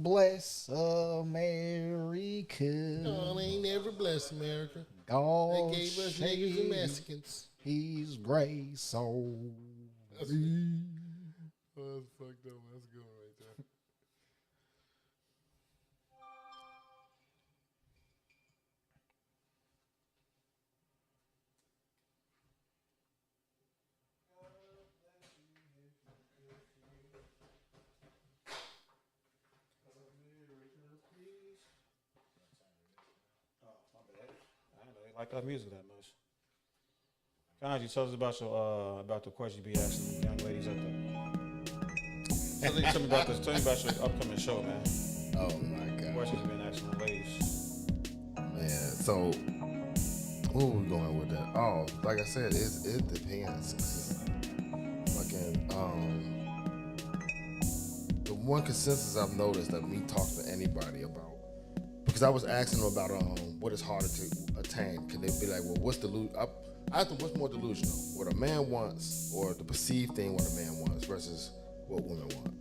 bless America. No, they ain't never blessed America. God They gave us niggas and Mexicans. His grace on me. Oh, that's fucked up. That's a good one right there. I didn't know they like our music that much. Kanji, tell us about the question you be asking young ladies out there. Tell me about this. Tell me about your upcoming show, man. Oh my god. Questions you been asking the ladies. Man, so where we going with that? Oh, like I said, it depends. Fucking the one consensus I've noticed that me talk to anybody about, because I was asking them about what is harder to attain. Can they be like, well, what's I think what's more delusional, what a man wants or the perceived thing what a man wants versus what women want?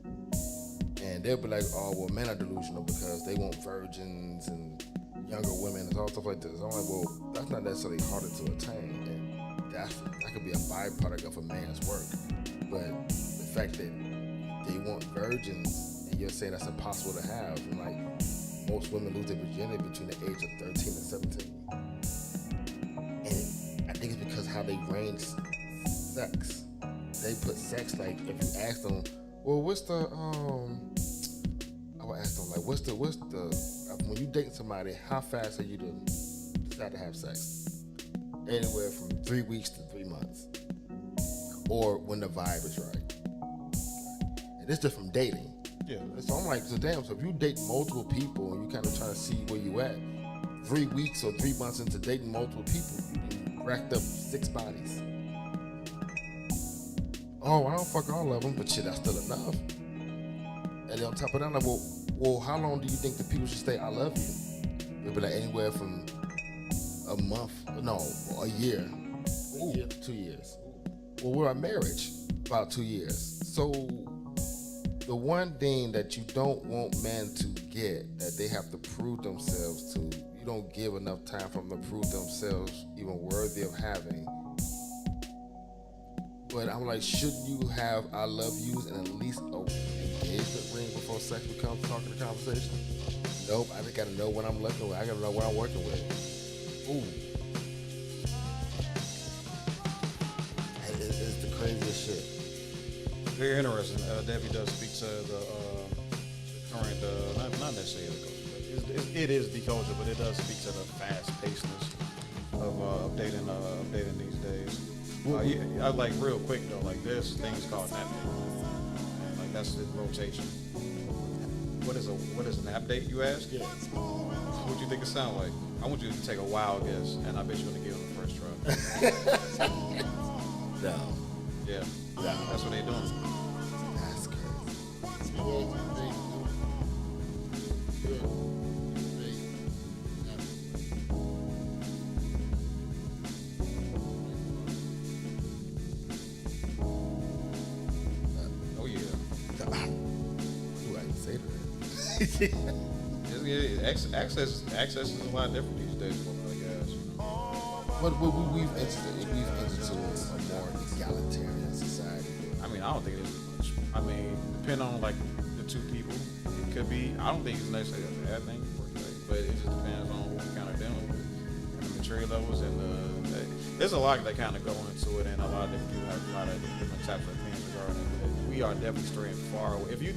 And they'll be like, oh, well, men are delusional because they want virgins and younger women and all stuff like this. I'm like, well, that's not necessarily harder to attain, and that could be a byproduct of a man's work. But the fact that they want virgins and you're saying that's impossible to have, and like most women lose their virginity between the age of 13 and 17. And I think it's because how they range sex. They put sex, like if you ask them, well, what's the I would ask them like, what's the when you date somebody, how fast are you to decide to have sex? Anywhere from 3 weeks to 3 months, or when the vibe is right. And this just from dating. Yeah. So I'm like, so damn. So if you date multiple people and you kind of trying to see where you at, 3 weeks or 3 months into dating multiple people, you racked up 6 bodies. Oh, I don't fuck all of them, but shit, that's still enough. And then on top of that, I'm like, well, how long do you think the people should stay? I love you. They'll be like anywhere from a month, no, a year, a year to 2 years. Well, we're at marriage about 2 years. So the one thing that you don't want men to get, that they have to prove themselves to, you don't give enough time for them to prove themselves even worthy of having. But I'm like, shouldn't you have I love yous and at least an engagement ring before sex becomes talking to conversation? Nope, I just gotta know what I'm looking with. I gotta know what I'm working with. Ooh. It's the craziest shit. Very interesting. Debbie does speak to the current, not necessarily the culture, but it is the culture, but it does speak to the fast-pacedness of updating these days. Yeah, I like real quick though, like there's things called nap date. Like that's the rotation. What is a nap date, you ask? Yeah. What do you think it sound like? I want you to take a wild guess, and I bet you're gonna get it on the first try. No. Yeah. No. That's what they doing. That's crazy. Oh yeah. Who I can say that? Access is a lot different these days, I guess. But we've entered into a more egalitarian society. I mean, I don't think it's. I mean, depending on like the two people, it could be. I don't think it's necessarily a bad thing, but it just depends on what you're kind of dealing with, and the maturity levels, and there's a lot that kind of go into it, and a lot of different people have a lot of different types of opinions regarding it. We are definitely straying far away. If you,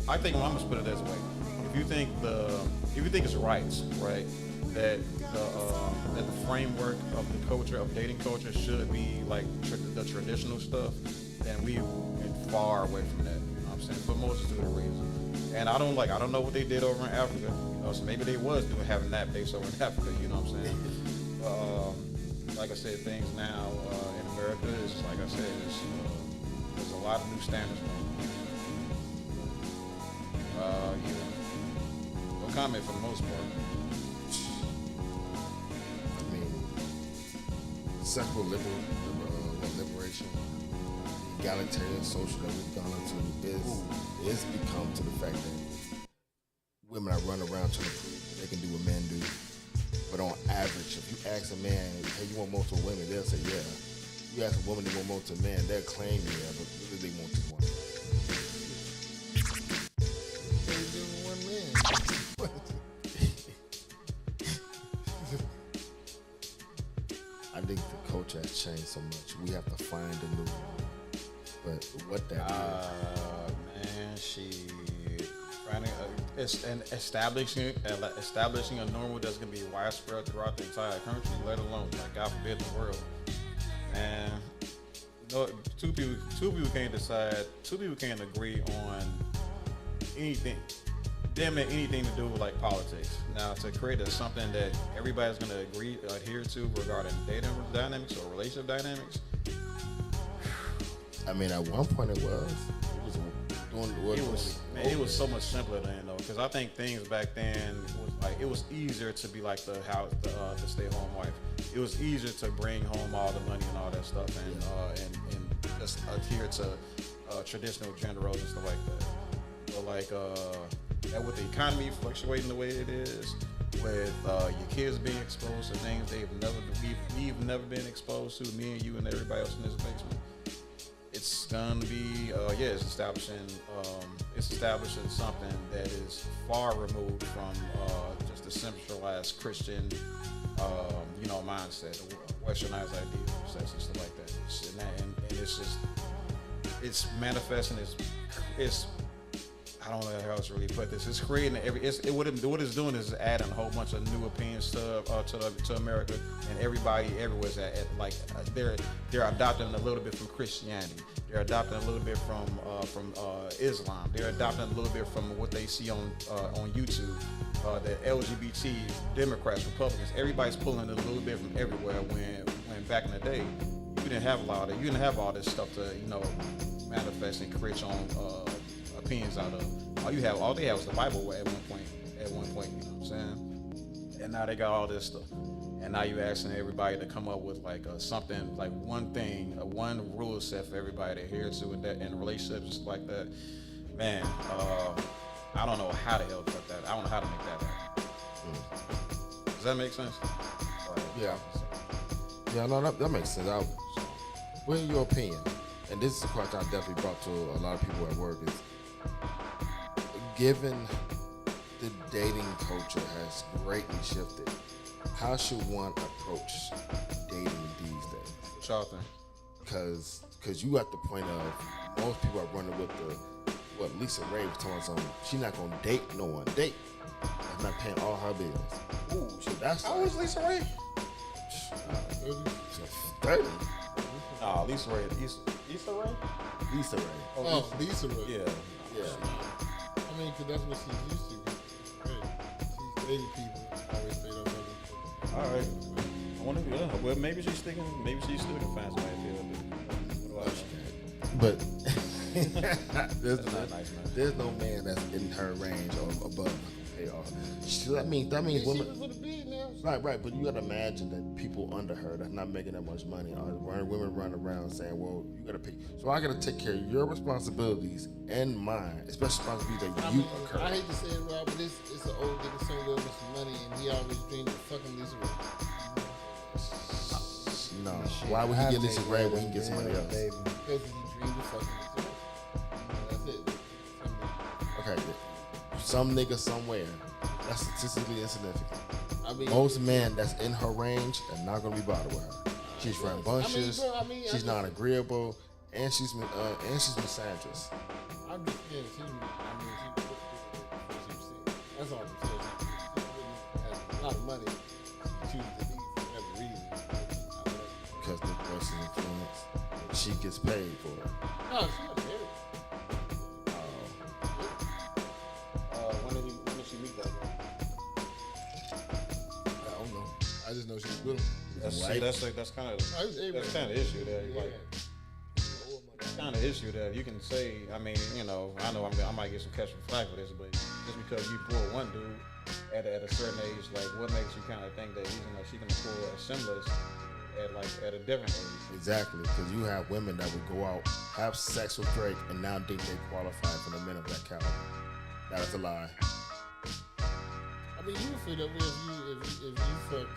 I think I'm gonna put it this way: if you think it's rights, right, that the framework of the culture of dating culture should be like the traditional stuff, then we went far away from that. You know what I'm saying? For multitude of reasons. And I don't know what they did over in Africa. You know, so maybe they was having nap days over in Africa. You know what I'm saying? Like I said, things now in America is like I said, there's a lot of new standards. No comment for the most part. I mean, sexual liberation, the egalitarian social that we've gone into is become to the fact that women that run around trying to prove they can do what men do. But on average, if you ask a man, hey, you want multiple women, they'll say, yeah. You ask a woman they want multiple men, they'll claim yeah, but really they want two women. They do one man. I think the culture has changed so much. We have to find a new one. But what that Man, establishing a normal that's gonna be widespread throughout the entire country, let alone like God forbid the world. And no, two people can't decide. Two people can't agree on anything. Damn it, anything to do with like politics. Now to create something that everybody's gonna adhere to regarding dating dynamics or relationship dynamics. I mean, at one point it was It was so much simpler then though, because I think things back then was like it was easier to be like the stay-at-home wife. It was easier to bring home all the money and all that stuff, and just adhere to traditional gender roles and stuff like that. But like and with the economy fluctuating the way it is, with your kids being exposed to things we've never been exposed to, me and you and everybody else in this basement. It's gonna be it's establishing something that is far removed from just a centralized Christian mindset, westernized ideas, sex and stuff like that. And it's just it's manifesting. It's I don't know how else to really put this. It's creating what it's doing is adding a whole bunch of new opinions to America, and everybody everywhere's they're adopting a little bit from Christianity. They're adopting a little bit from Islam. They're adopting a little bit from what they see on YouTube. The LGBT, Democrats, Republicans. Everybody's pulling a little bit from everywhere. When back in the day, you didn't have a lot of you didn't have all this stuff to manifest and create your own opinions out of. All they had was the Bible at one point, you know what I'm saying? And now they got all this stuff. And now you're asking everybody to come up with like something, like one thing, one rule set for everybody to adhere to in relationships like that. Man, I don't know how the hell to put that. I don't know how to make that happen. Does that make sense? Yeah. Yeah, no, that makes sense. What in your opinion, and this is a question I definitely brought to a lot of people at work, is given the dating culture has greatly shifted, how should one approach dating these days? What y'all think? Because you at the point of most people are running with what Lisa Ray was telling us, she's not gonna date no one. Date. I'm not paying all her bills. Ooh, shit, that's How was Lisa Ray? 30. Nah, Lisa Ray. Lisa Ray? Lisa Ray. Oh, Lisa Ray. Yeah. Yeah. I mean, because that's what she's used to. Right. She's dating people. Always stayed on other people. All right. I wonder. Well, maybe she's still gonna find somebody to But there's That's not nice, man. there's no man that's in her range or above. Pay off. That means She women. was with a big now. Right, but you gotta imagine that people under her that's not making that much money are women running around saying, well, you gotta pay. So I gotta take care of your responsibilities and mine, especially responsibilities that you occur. I hate to say it, Rob, but it's an old nigga somewhere with some money, and he always dreamed of fucking Lisa Ray. No, why would he get Lisa Ray when he gets somebody else? Because he dreamed of fucking Lisa Ray. That's it. Okay, some nigga somewhere. That's statistically insignificant. I mean, Most men that's in her range are not gonna be bothered with her. She's rambunctious. She's not agreeable, and she's misandrous. I'm just saying, she that's all I'm saying. She has a lot of money. She chooses to leave for whatever reason. Because the person's influence, she gets paid for it. No, she not married. When did she meet that girl? I don't know. I just know she was with him. That's kind of the issue there. Like, kind of issue that you can say. I mean, I know I might get some catch some flack for this, but just because you pull one dude at a certain age, like what makes you kind of think that she can pull a similar at a different age? Exactly, because you have women that would go out, have sex with Drake, and now think they qualify for the men of that caliber. That's a lie. I mean, you would feel that way if you fucked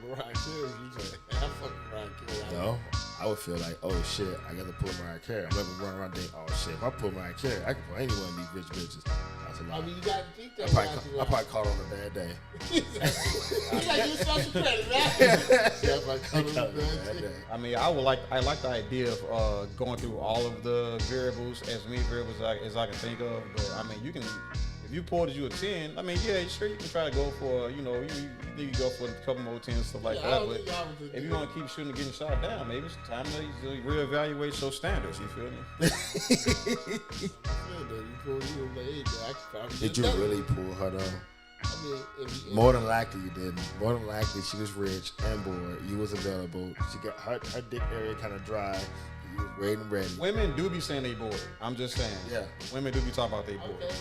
Mariah Carey. You just I fucked Mariah Carey. No, I would feel like, oh shit, I got to pull Mariah Carey. I'm never running around thinking, oh shit, if I pull Mariah Carey, I can pull any one of these rich bitches. That's a lot. I mean, you got to think that. I probably caught on a bad day. You got your social credit, right? Yeah, if I caught on a bad day. I mean, I like the idea of going through all of the variables, as many variables as I can think of. But I mean, you can, if you pulled you a 10, I mean, yeah, sure, you can try to go for, you go for a couple more 10s, stuff like that. But if you want to keep shooting and getting shot down, maybe it's time to reevaluate your standards. You feel me? Did you really pull her though? I mean, More than likely you didn't. More than likely she was rich and bored. You was available. She got her dick area kind of dry. You was ready and ready. Women do be saying they bored. I'm just saying. Yeah. Women do be talking about they bored. Okay,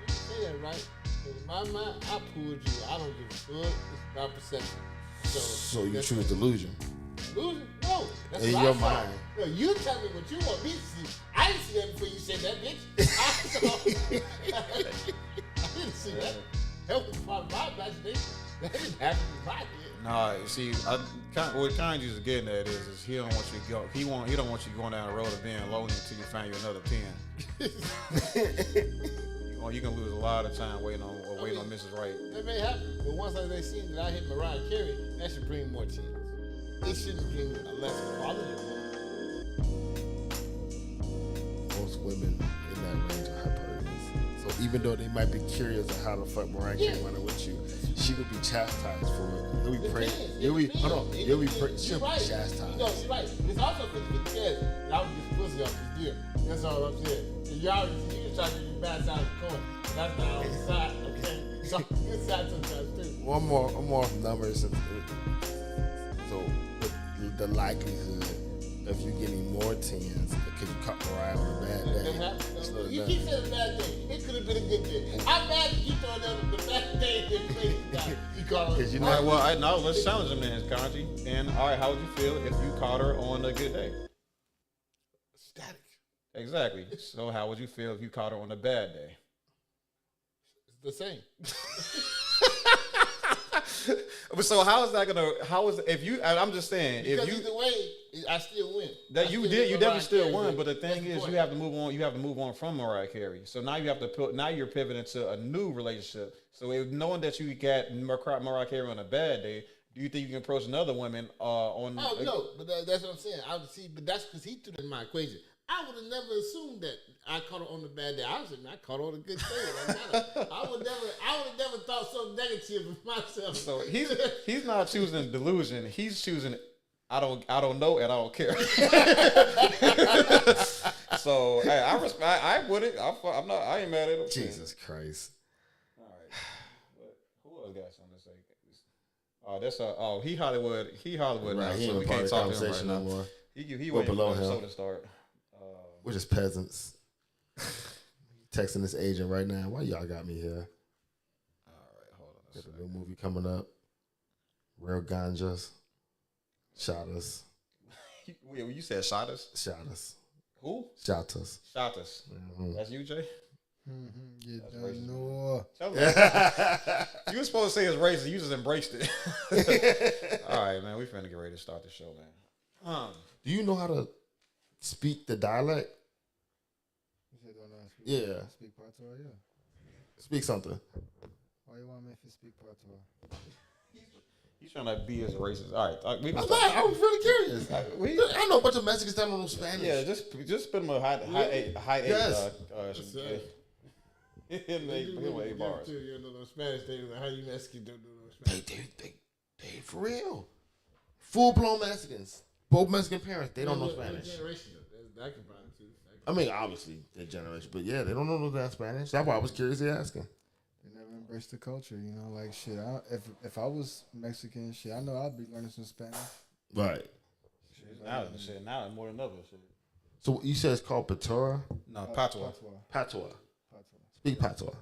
you say that right. In my mind, I pulled you. I don't give a fuck. It's about perception. So you choose delusion. Delusion? No. That's In what your I saw. mind. No, you tell me what you want me to see. I didn't see that before you said that, bitch. I didn't see that. That was part of my imagination. That didn't happen in my head. Nah, see, what Kanye's is getting at is he don't want you to go. He don't want you going down the road of being lonely until you find you another 10. You can lose a lot of time waiting on Mrs. Right. That may happen, but once they seen that I hit Mariah Carey, that should bring more teams. It shouldn't bring a less quality. Most women in that range are hypergamous. So even though they might be curious of how the fuck Mariah Carey went with you, she would be chastised for it. You'll be praised. You'll be praised. She'll be chastised. No, she's right. It's also because I was just pussy off this year. That's all I'm saying. And you can try to get your bad side of the coin. That's not on the side, okay? So good side sometimes too. One more numbers. So the likelihood of you getting more 10s because you caught Mariah on a bad day. You keep saying a bad day. It could have been a good day. I'm mad that you throwing out the bad day and crazy guy. You caught her. You know, All right, well, let's challenge him then, Kanji. And all right, how would you feel if you caught her on a good day? Static. Exactly. So how would you feel if you caught her on a bad day? It's the same. So I'm just saying, Because if you either way, I still win. you definitely still won, but the thing is, you have to move on. You have to move on from Mariah Carey. So now you're pivoting to a new relationship. So knowing that you got Mariah Carey on a bad day, do you think you can approach another woman on? Oh no, but that's what I'm saying. I would see, but that's because he threw that in my equation. I would have never assumed that I caught her on a bad day. I was saying I caught her on a good day. I would have never thought so negative of myself. So he's not choosing delusion. He's choosing I don't know and I don't care. So hey, I would it. I ain't mad at him. Jesus Christ. All right. Who else got something to say? Oh, that's he Hollywood. He Hollywood Right, now, he so ain't we part can't of the talk to him conversation right no now. more. He We're waiting below for the him. show to start. We're just peasants. Texting this agent right now. Why y'all got me here? All right, hold on. Got a new movie coming up. Real ganjas. Shot us. You said shot us? Shot us. Who? Shot us. Shot us. Mm-hmm. That's you, Jay? You That's don't know. Tell me. You were supposed to say it's racist. You just embraced it. All right, man. We finna get ready to start the show, man. Do you know how to speak the dialect? You said don't know how to speak. Yeah. Speak patois, yeah. Speak something. Why you want me to speak patois? He's trying to be as racist. All right, we can I'm start. not. I was really curious. I know a bunch of Mexicans that don't know Spanish. Yeah, just put him a high Yes. in the bars. You know those Spanish things. How you Mexican don't know those Spanish? They for real. Full blown Mexicans. Both Mexican parents. They don't know Spanish. Generation, that can find too. I mean, obviously their generation, but yeah, they don't know that Spanish. That's why I was curious asking. They never embraced the culture, you know. Like shit. If I was Mexican, shit, I know I'd be learning some Spanish. Right. Now more than ever. Shit. So you said it's called Patois? No, patois. Patois. Speak Patois.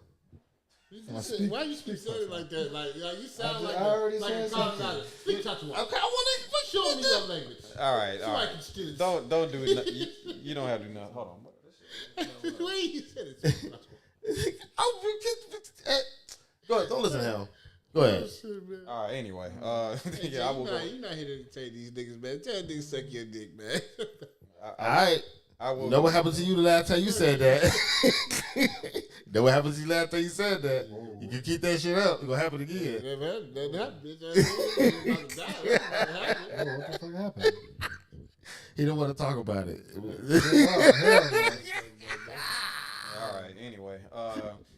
Why you speak something like that? Like you sound like I already like said a colonizer. Speak Patois. Okay, I want to Show me your language. All right. Don't do it. You don't have to do nothing. Hold on. The way you said it. Go ahead, don't listen to him. Go ahead. Shit, man. All right. Anyway, Hey, yeah, I will go. you're not here to tell these niggas, man. Tell niggas suck your dick, man. All right. I will. You know what happened to you the last time you said that? You know what happened to you last time you said that? You can keep that shit up. It's going to happen again. That bitch. About to die. Oh, what the fuck happened? He don't want to talk about it. All right. Anyway,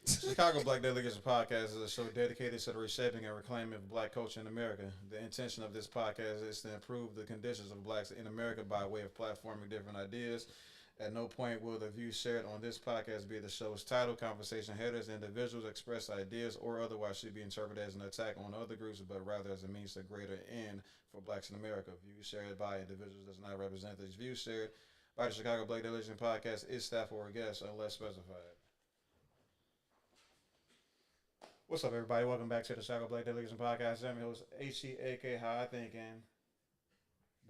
Chicago Black Delegation Podcast is a show dedicated to the reshaping and reclaiming of black culture in America. The intention of this podcast is to improve the conditions of blacks in America by way of platforming different ideas. At no point will the views shared on this podcast be the show's title. Conversation headers, individuals express ideas or otherwise should be interpreted as an attack on other groups, but rather as a means to greater end for blacks in America. Views shared by individuals does not represent these views shared by the Chicago Black Delegation Podcast, its staff, or guests, unless specified. What's up, everybody? Welcome back to the Chicago Black Delegation Podcast. I'm your host, HCAK High Thinking.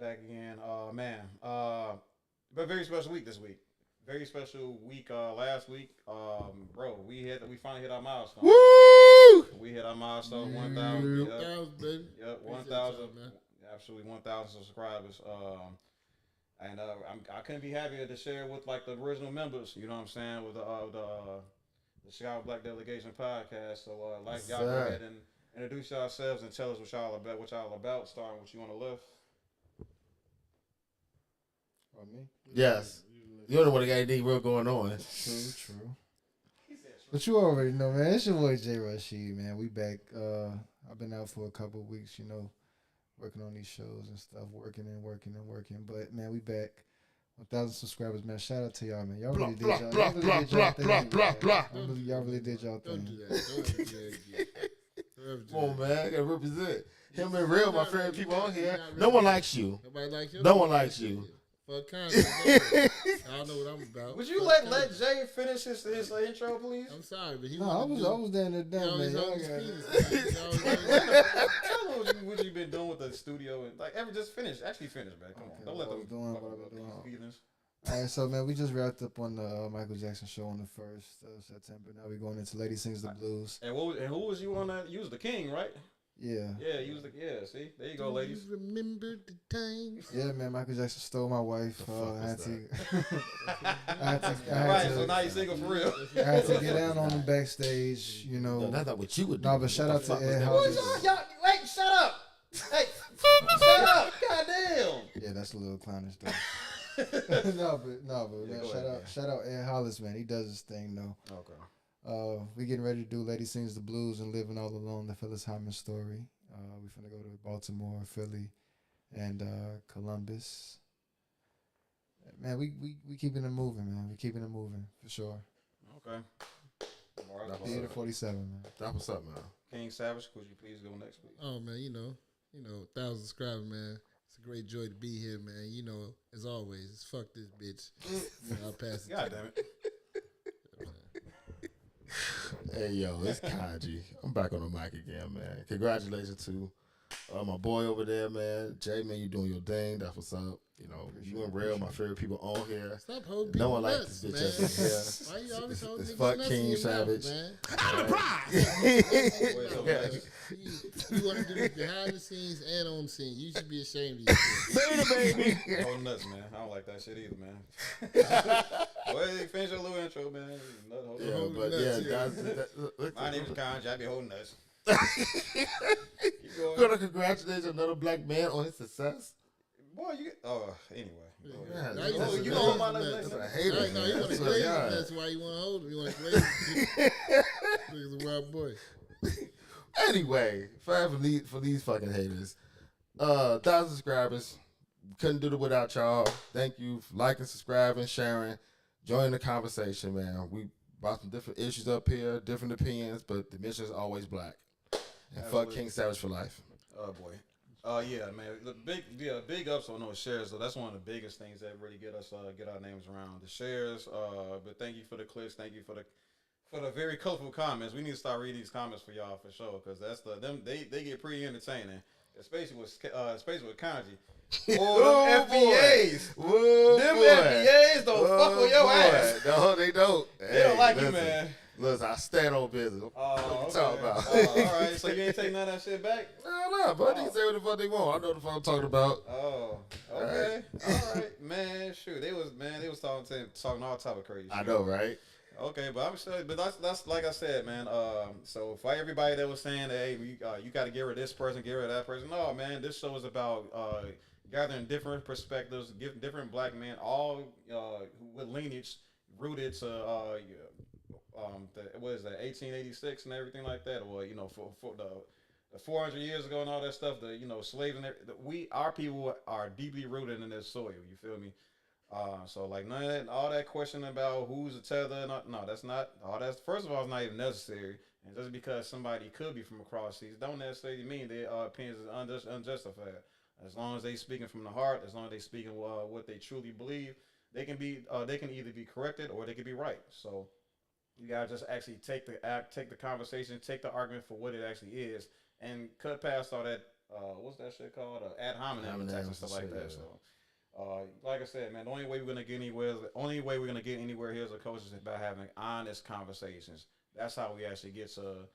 Back again. But very special week this week. Very special week last week. Bro, we finally hit our milestone. Woo! We hit our milestone 1,000. baby. Yep, 1,000. Absolutely 1,000 subscribers. And I couldn't be happier to share with like the original members. You know what I'm saying? With the Chicago Black Delegation Podcast. So y'all go ahead and introduce yourselves and tell us what y'all about. Starting with you on the left. Oh, me? Yes. You're the one that got anything real going on. True. But you already know, man. It's your boy J. Rashid, man. We back. I've been out for a couple of weeks, you know, working on these shows and stuff, working. But man, we back. 1,000 subscribers, man. Shout out to y'all, man. Y'all really did y'all thing. Y'all really did y'all Don't thing. do that. Don't do that again. Come on, man. I got to represent. Him and Real, my favorite people on here. No one likes you. Nobody likes you. No one likes you. Fuck content. I don't know what I'm about. Would you Fuck let Jay finish his intro, please? I'm sorry, but he No, I was down there, man. Y'all got it. Tell them what you been doing with the studio and just finish. Actually finish, man. Come on, don't let them what I've been doing. heathens. All right, so man, we just wrapped up on the Michael Jackson show on the 1st of September. Now we're going into Lady Sings the Blues. And who was you on that? You was the king, right? Yeah. Yeah, you was the See, there you go, ladies. You remember the times? Yeah, man. Michael Jackson stole my wife. I had to. Right, so now you single for real. I had to get down on him backstage. You know. No, that's not what you would do. No, but shout out to Ed Y'all, wait, shut up. Hey, shut up. Goddamn. Yeah, that's a little clownish though. no, but man, shout out Ed Hollis, man. He does his thing though. Okay. We getting ready to do Lady Sings the Blues and Living All Alone, the Phyllis Hyman story. We finna go to Baltimore, Philly, and Columbus. Man, we keeping it moving, man. We keeping it moving for sure. Okay. Theater 47, man. That's what's up, man. King Savage, could you please go next, please? Oh man, you know, 1,000 subscribers, man. It's a great joy to be here, man. You know, as always, it's fuck this bitch. I'll pass it. God damn it. Hey, yo, it's Kaji. I'm back on the mic again, man. Congratulations to my boy over there, man. Jay, man, you doing your thing. That's what's up. You know, you and Real, my favorite people on here. Stop holding No people one likes nuts, this man. bitch up in here. Why you always holding It's niggas fuck nuts King in your Savage. mouth, man? I'm the prize. You want to do this behind the scenes and on the scene. You should be ashamed of yourself. Baby. Oh, nuts, man. I don't like that shit either, man. Well, finish your little intro, man. Yeah, but yeah, guys, My name is Conj. I be holding nuts. gonna congratulate another black man on his success. Boy, anyway. Yeah, Now you that's want you to know raise my the next nuts. I hate it. No, you want to So, raise yeah. the nuts. Why you want to hold him? You want to raise him. Nigga's a wild boy. Anyway, for these fucking haters, 1,000 subscribers. Couldn't do it without y'all. Thank you for liking, subscribing, sharing, joining the conversation, man. We brought some different issues up here, different opinions, but the mission is always black. And fuck King Savage for life. Oh boy. Yeah, man. The big ups on those shares. So that's one of the biggest things that really get our names around. The shares. But thank you for the clicks. Thank you for the very colorful comments. We need to start reading these comments for y'all for sure, because they get pretty entertaining, especially with Kanji. Oh, them FBAs. Whoa, Them boy. FBAs don't fuck with your boy. ass. No, they don't. They don't like you, man. Listen, I stand on business. What Oh, you talking about? all right. So you ain't take none of that shit back? No, but they can say what the fuck they want. I know the fuck I'm talking about. Oh, okay. All right, man. Shoot, they was talking all type of crazy shit. I know, right? Okay, but I'm sure, but that's like I said, man. So for everybody that was saying, hey, you got to get rid of this person, get rid of that person. No, man, this show is about gathering different perspectives, different black men, all with lineage rooted to what is that, 1886 and everything like that, or for the 400 years ago and all that stuff. Slaves and our people are deeply rooted in this soil. You feel me? So like none of that, all that question about who's the tether, no, that's not all. That's first of all, it's not even necessary. And just because somebody could be from across seas, don't necessarily mean their opinions is unjustified. As long as they speaking from the heart, as long as they speaking what they truly believe, they can either be corrected or they can be right. So you gotta just actually take the conversation, take the argument for what it actually is, and cut past all that. What's that shit called? Ad hominem attacks and stuff like that. So. Like I said, man, the only way we're gonna get anywhere here as a coach is by having honest conversations. That's how we actually get to.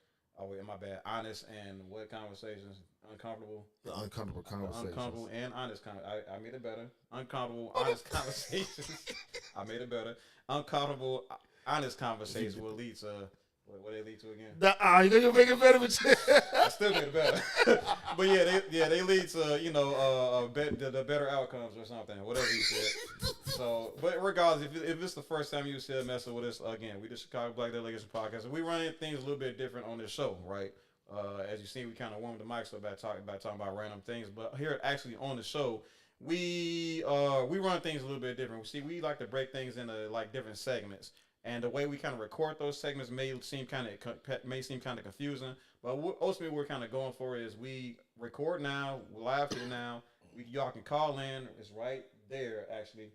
Honest and what conversations? Uncomfortable. The uncomfortable conversations. Uncomfortable and honest. I made it better. Uncomfortable, honest conversations. I made it better. Uncomfortable, honest conversations will lead to. What they lead to again? You gonna make it better, but I still made it better. But they lead to the better outcomes or something, whatever you said. So, but regardless, if it's the first time you still messing with us, again, we the Chicago Black Delegation Podcast, and we running things a little bit different on this show, right? As you see, we kind of warmed the mics up by talking about random things, but here actually on the show, we run things a little bit different. See, we like to break things into like different segments. And the way we kind of record those segments may seem kind of confusing, but ultimately we're kind of going for it is we record now, we're live here now. Y'all can call in. It's right there actually.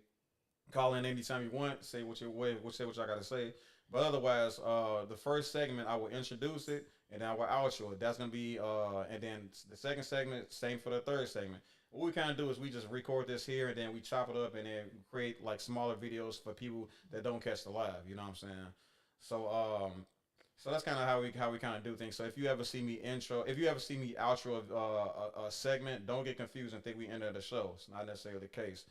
Call in anytime you want. Say what y'all got to say. But otherwise, the first segment I will introduce it, and then I will outro it. That's gonna be and then the second segment, same for the third segment. What we kind of do is we just record this here and then we chop it up and then create like smaller videos for people that don't catch the live. You know what I'm saying? So so that's kind of how we kind of do things. So if you ever see me outro a segment, don't get confused and think we ended the show. It's not necessarily the case.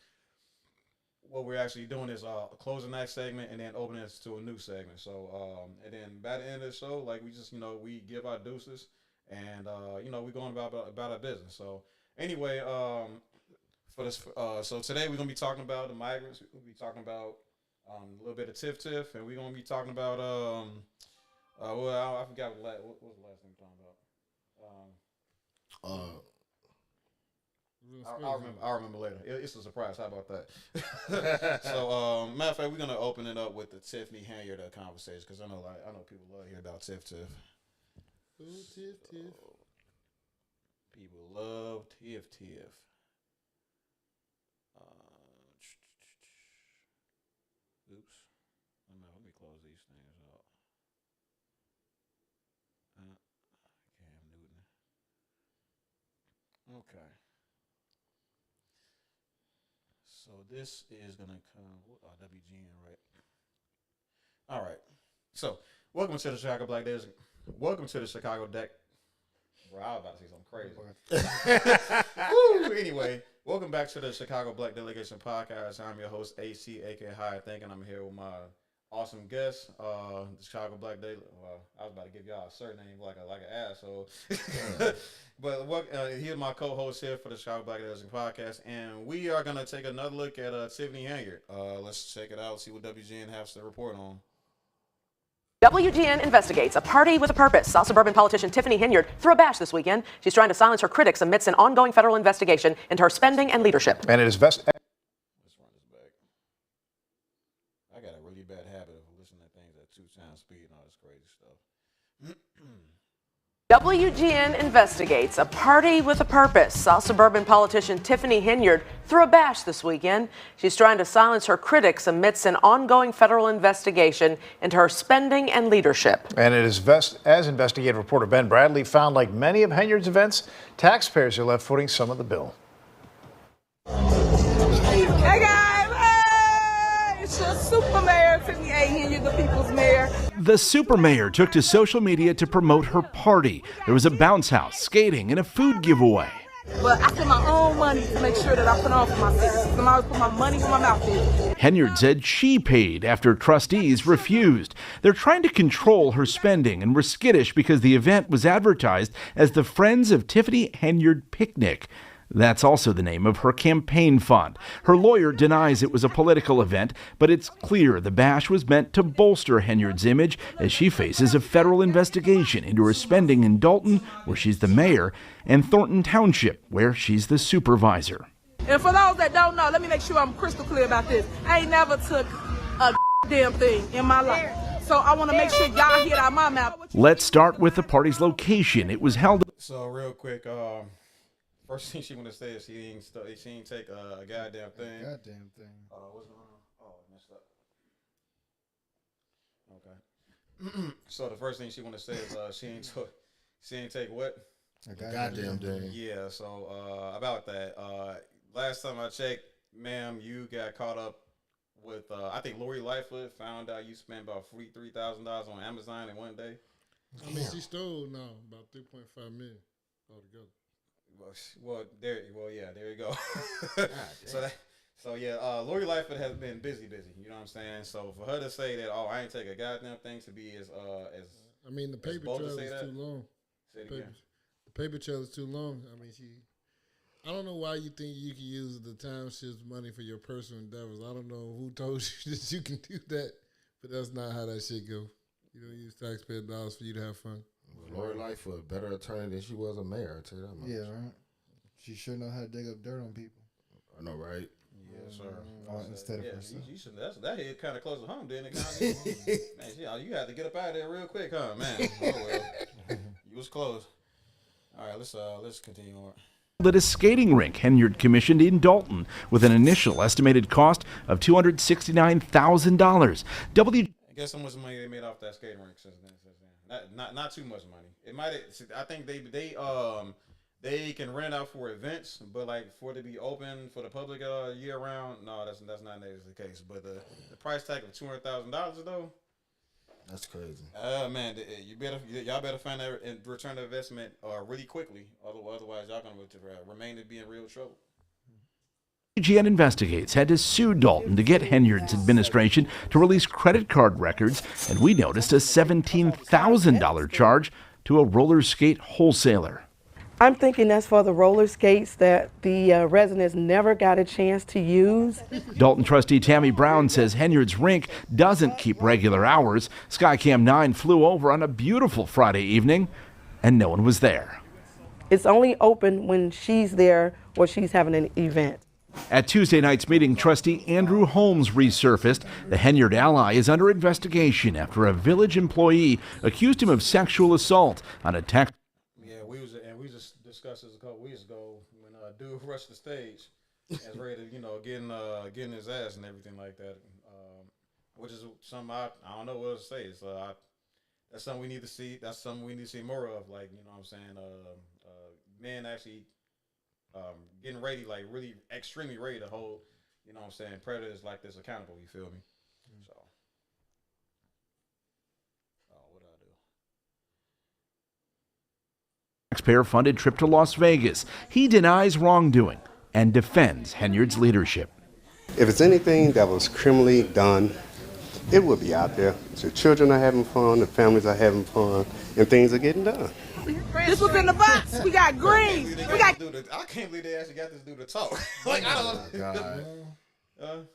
What we're actually doing is closing that segment and then opening it to a new segment. So and then by the end of the show, like we just we give our deuces and we're going about our business. So. Anyway, for this, so today we're gonna be talking about the migrants. We'll be talking about a little bit of Tiff, and we're gonna be talking about I forgot what was the last thing we were talking about. I'll remember later. It's a surprise. How about that? So, matter of fact, we're gonna open it up with the Tiffany Henyard conversation because I know people love to hear about Tiff. Ooh, Tiff. People love Tiff. Oops. Let me close these things out. Cam Newton. Okay. So this is going to come. WGN, right? All right. So, welcome to the Chicago Black Days. Welcome to the Chicago Deck. Bro, I was about to say something crazy. Woo! Anyway, welcome back to the Chicago Black Delegation Podcast. I'm your host, AC, aka High Thinking. I'm here with my awesome guest, the Chicago Black Delegation. Well, I was about to give y'all a surname like an asshole. But here's my co-host here for the Chicago Black Delegation Podcast, and we are gonna take another look at Tiffany Henyard. Let's check it out. See what WGN has to report on. WGN investigates a party with a purpose. South suburban politician Tiffany Henyard threw a bash this weekend. She's trying to silence her critics amidst an ongoing federal investigation into her spending and leadership. And it is Let's run this back. I got a really bad habit of listening to things at 2 times speed and all this crazy stuff. WGN investigates a party with a purpose. South suburban politician Tiffany Henyard threw a bash this weekend. She's trying to silence her critics amidst an ongoing federal investigation into her spending and leadership. And it is as investigative reporter Ben Bradley found, like many of Henyard's events, taxpayers are left footing some of the bill. Hey guys, hey! It's your super mayor, Tiffany Henyard, the people's mayor. The super mayor took to social media to promote her party. There was a bounce house, skating, and a food giveaway. But I spend my own money to make sure that I put on for my city. I always put my money where my mouth is. Henyard said she paid after trustees refused. They're trying to control her spending and were skittish because the event was advertised as the Friends of Tiffany Henyard Picnic. That's also the name of her campaign fund. Her lawyer denies it was a political event, but it's clear the bash was meant to bolster Henyard's image as she faces a federal investigation into her spending in Dolton, where she's the mayor, and Thornton Township, where she's the supervisor. And for those that don't know, let me make sure I'm crystal clear about this. I ain't never took a damn thing in my life. So I want to make sure y'all hear it out my mouth. Let's start with the party's location. It was held. So real quick, first thing she want to say is she ain't take a goddamn thing. Goddamn thing. What's going on? Oh, I messed up. Okay. So the first thing she want to say is she ain't take what? A Goddamn thing. Yeah. So about that, last time I checked, ma'am, you got caught up with I think Lori Lightfoot found out you spent about $3,000 on Amazon in one day. I mean, she stole now about 3.5 million altogether. There you go. Lori Lightfoot has been busy. You know what I'm saying? So for her to say that, I ain't take a goddamn thing to be as I mean, the paper trail is too long. The paper trail is too long. I mean, I don't know why you think you can use the township's money for your personal endeavors. I don't know who told you that you can do that, but that's not how that shit go. You don't use taxpayer dollars for you to have fun. Lori Lightfoot, a better attorney than she was a mayor, I tell you that much. Yeah, right. She sure know how to dig up dirt on people. I know, right? Yes, sir. Instead of herself. You should, that hit kind of close to home, didn't it? Man, you had to get up out of there real quick, huh, man? Oh well, you was close. All right, let's continue on. At a skating rink Henyard commissioned in Dolton with an initial estimated cost of $269,000. I guess how much money they made off that skating rink since then. Not too much money. It might. I think they can rent out for events, but like for it to be open for the public year round, no, that's not necessarily the case. But the price tag of $200,000 though, that's crazy. Man, y'all better find that and return the investment really quickly. Otherwise, y'all gonna remain to be in real trouble. AGN Investigates had to sue Dolton to get Henyard's administration to release credit card records, and we noticed a $17,000 charge to a roller skate wholesaler. I'm thinking that's for the roller skates that the residents never got a chance to use. Dolton trustee Tammy Brown says Henyard's rink doesn't keep regular hours. Skycam 9 flew over on a beautiful Friday evening, and no one was there. It's only open when she's there or she's having an event. At Tuesday night's meeting, trustee Andrew Holmes resurfaced. The Henyard ally is under investigation after a village employee accused him of sexual assault on a text. Yeah, we just discussed this a couple weeks ago when dude rushed the stage as ready to, getting his ass and everything like that, which is something I don't know what to say. So that's something we need to see. That's something we need to see more of. Like, you know what I'm saying? Men actually getting ready, like really extremely ready to hold, you know what I'm saying, predators like this accountable. You feel me? So, what do I do? Taxpayer-funded trip to Las Vegas. He denies wrongdoing and defends Henyard's leadership. If it's anything that was criminally done, it will be out there. The children are having fun, the families are having fun, and things are getting done. This was in the box. We got greens. I can't believe they actually got this dude to talk. Like, I don't. I'm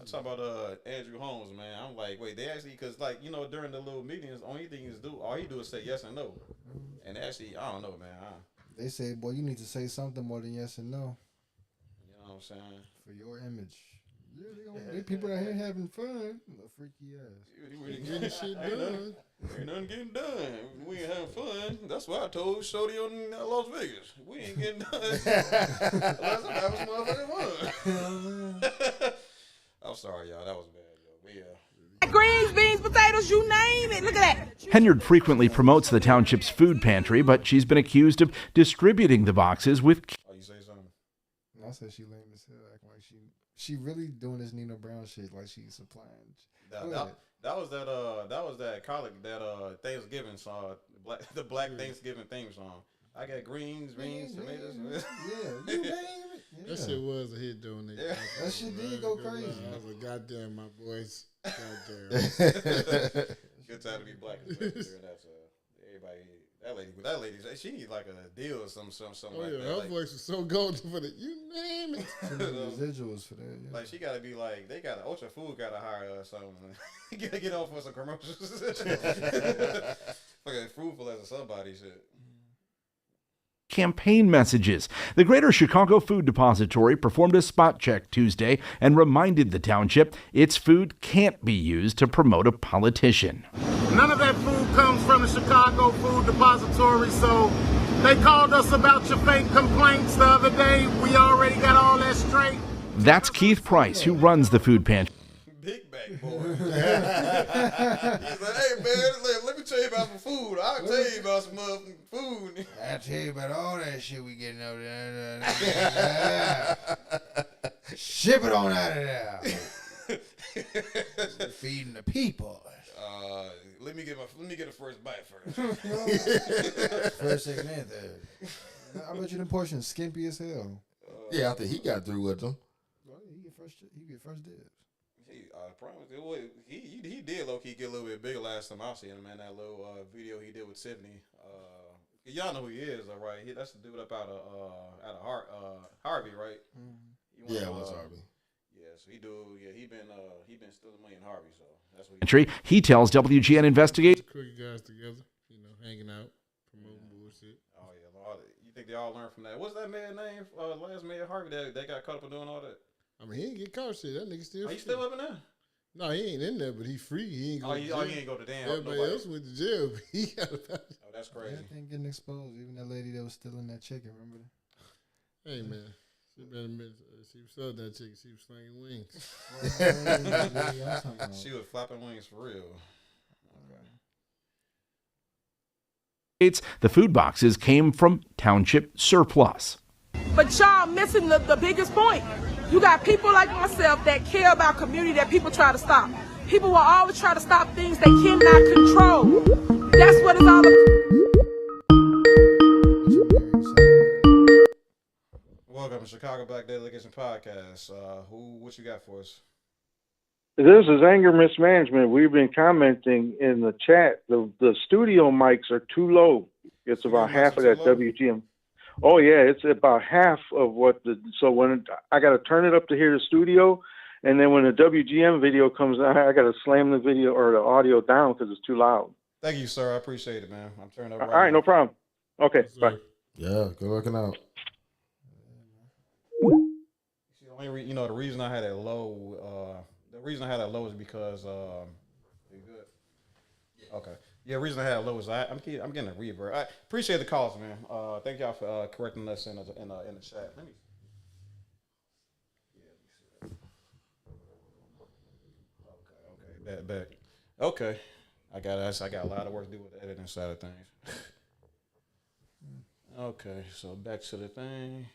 talking about Andrew Holmes, man. I'm like, wait, they actually, because like, during the little meetings, all he do is say yes and no. And actually, I don't know, man. They say, boy, you need to say something more than yes and no. You know what I'm saying? For your image. Yeah, they people out here having fun. The freaky ass. Getting shit done. Ain't nothing getting done. We ain't having fun. That's why I told Shorty on Las Vegas. We ain't getting done. Unless I'm having some motherfucking fun. I'm sorry, y'all. That was bad, yo. Greens, beans, potatoes, you name it. Look at that. Henyard frequently promotes the township's food pantry, but she's been accused of distributing the boxes with. Oh, you say something? I said she lame as hell, acting like she really doing this Nina Brown shit, like she's supplying. That was that college that Thanksgiving song, the Black Thanksgiving theme song. I got greens, tomatoes. Yeah, you name it. Yeah. That shit was a hit, though. Yeah. That shit did go crazy. I was like, goddamn, my boys. Goddamn. Good time to be black. That's everybody. That lady, she needs like a deal or something Oh like yeah, that. her Like, voice was so golden for the you name it. Residuals for that. Yeah. like she gotta be like they got Ultra Food gotta hire her or something. get off for some commercials. Fucking fruitful as a somebody shit. Campaign messages. The Greater Chicago Food Depository performed a spot check Tuesday and reminded the township its food can't be used to promote a politician. None of that food comes from the Chicago Food Depository, so they called us about your fake complaints the other day. We already got all that straight. That's Keith Price, who runs the food pantry. Big back boy. He's like, hey man, let me tell you about some food. I'll tell you about some food. I'll tell you about all that shit we getting over there. Ship it on out of there. We're feeding the people. Let me get a first bite first. First, second, and third. I bet you them portions skimpy as hell. Yeah, after he got through with them. Well, he get first dibs. I promise he did low key get a little bit bigger last time I seen him, man. That little video he did with Tiffany. Y'all know who he is, all right? That's the dude up out of Harvey, right? Mm-hmm. Yeah, it was Harvey. Yeah, so he been stealing money in Harvey, so that's what He tells WGN Investigate. Crooked guys together, hanging out, promoting bullshit. Oh yeah, you think they all learned from that? What's that man's name? Last mayor Harvey that got caught up in doing all that. I mean, he ain't get caught shit. That nigga still. Are you still up in there? No, he ain't in there, but he free. He ain't go to jail. He ain't go to damn. Everybody else went to jail, but he got about it. Oh, that's crazy. That thing getting exposed. Even that lady that was stealing that chicken, remember that? Hey, man. She better admit, she was selling that chicken. She was slinging wings. She was flapping wings for real. The food boxes came from township surplus. But y'all missing the biggest point. You got people like myself that care about community that people try to stop. People will always try to stop things they cannot control. That's what it's all about. Welcome to Chicago Black Delegation Podcast. What you got for us? This is anger mismanagement. We've been commenting in the chat. The studio mics are too low. It's about half of that WGM. Oh yeah, it's about half of what so when I got to turn it up to hear the studio, and then when the WGM video comes out, I got to slam the video or the audio down because it's too loud. Thank you, sir. I appreciate it, man. I'm turning up. All right, no problem. Okay, bye. Yeah, good looking out. The reason I had that low. The reason I had that low is because. You good? Okay. Yeah, the reason I had it low is I'm getting a reverb. I appreciate the calls, man. Thank y'all for correcting us in the chat. Let me. Okay, back. Okay, I got a lot of work to do with the editing side of things. Okay, so back to the thing.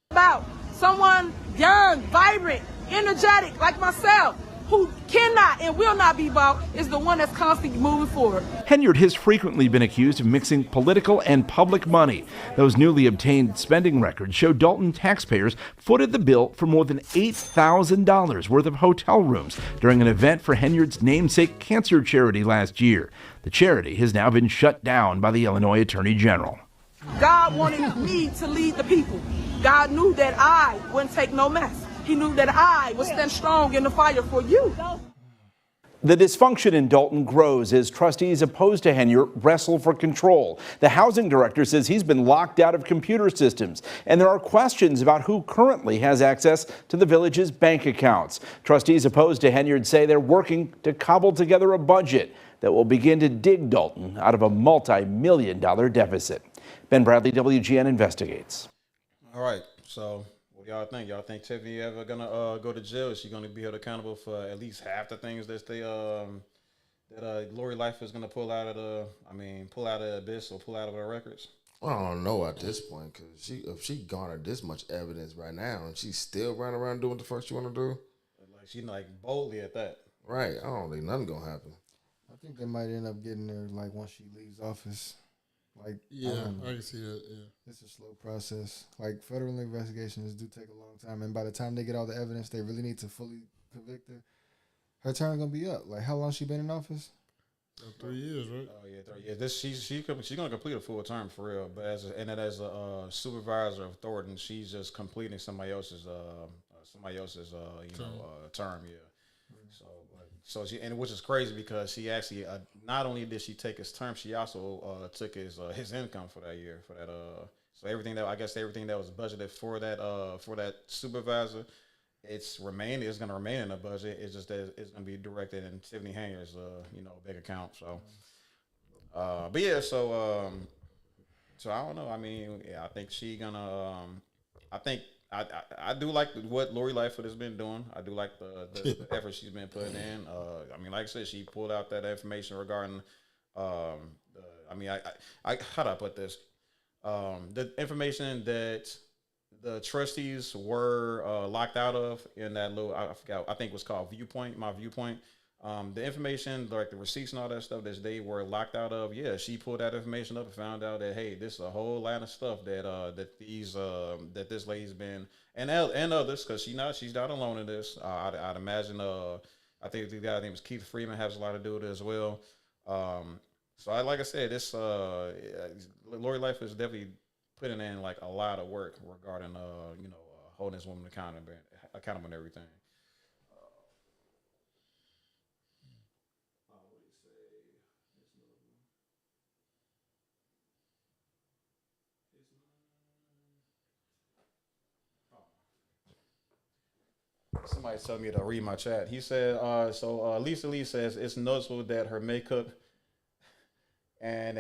About someone young, vibrant, energetic like myself, who cannot and will not be bought, is the one that's constantly moving forward. Henyard has frequently been accused of mixing political and public money. Those newly obtained spending records show Dolton taxpayers footed the bill for more than $8,000 worth of hotel rooms during an event for Henyard's namesake cancer charity last year. The charity has now been shut down by the Illinois Attorney General. God wanted me to lead the people. God knew that I wouldn't take no mess. He knew that I would stand strong in the fire for you. The dysfunction in Dolton grows as trustees opposed to Henyard wrestle for control. The housing director says he's been locked out of computer systems, and there are questions about who currently has access to the village's bank accounts. Trustees opposed to Henyard say they're working to cobble together a budget that will begin to dig Dolton out of a multi-million-dollar deficit. Ben Bradley, WGN Investigates. All right, so what do y'all think? Y'all think Tiffany ever gonna go to jail? Is she gonna be held accountable for at least half the things that Lori Life is gonna pull out of the abyss or pull out of her records? I don't know at this point because if she garnered this much evidence right now and she's still running around doing what the fuck she want to do, Like she boldly at that. Right. I don't think nothing gonna happen. I think they might end up getting her like once she leaves office. Like I can see that. Yeah, it's a slow process. Like federal investigations do take a long time, and by the time they get all the evidence, they really need to fully convict her. Her term gonna be up. Like how long she been in office? 3 years, right? Oh yeah, 3 years. This she's gonna complete a full term for real. But as a supervisor of Thornton, she's just completing somebody else's term. Yeah. So she, and which is crazy because she actually not only did she take his term, she also took his income for that year for that so everything that was budgeted for that supervisor, it's going to remain in the budget. It's just that it's going to be directed in Tiffany Henyard's big account. So but yeah, so I don't know. I mean, yeah, I think she gonna I do like what Lori Lightfoot has been doing. I do like the effort she's been putting in. I mean, like I said, she pulled out that information regarding. How do I put this? The information that the trustees were locked out of in that little, I forgot, I think it was called Viewpoint, my Viewpoint. The information, like the receipts and all that stuff that they were locked out of, yeah, she pulled that information up and found out that, hey, this is a whole line of stuff that this lady's been, and others, because she's not alone in this. I'd imagine, I think the guy named was Keith Freeman has a lot to do with it as well. So like I said, this Lori Lightfoot is definitely putting in like a lot of work regarding holding this woman accountable and everything. Somebody told me to read my chat. He said, Lisa Lee says it's noticeable that her makeup and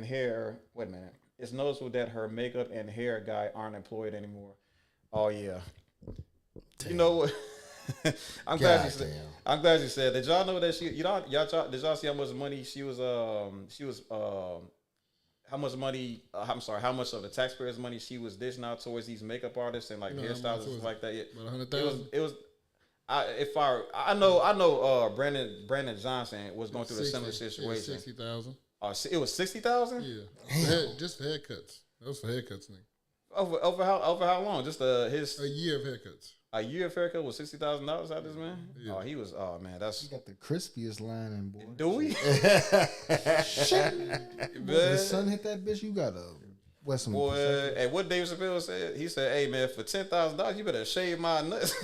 hair. Wait a minute. It's noticeable that her makeup and hair guy aren't employed anymore. Oh yeah. Damn. You know what? I'm glad you said. Did y'all know that did y'all see how much money she was how much of the taxpayers' money she was dishing out towards these makeup artists and like hairstylists and stuff like that? Yeah. About 100,000. It was. I know Brandon Johnson was going through a similar situation. 60,000. It was 60,000. Yeah, just for haircuts. That was for haircuts, nigga. Over how long? Just a year of haircuts. A year of haircut was $60,000 out of this man. Yeah. Oh, he was. Oh man, that's. You got the crispiest lining, boy. Do we? Shit. The sun hit that bitch. You got a Western. Boy, hey, what Dave Chappelle said? He said, "Hey man, for $10,000, you better shave my nuts."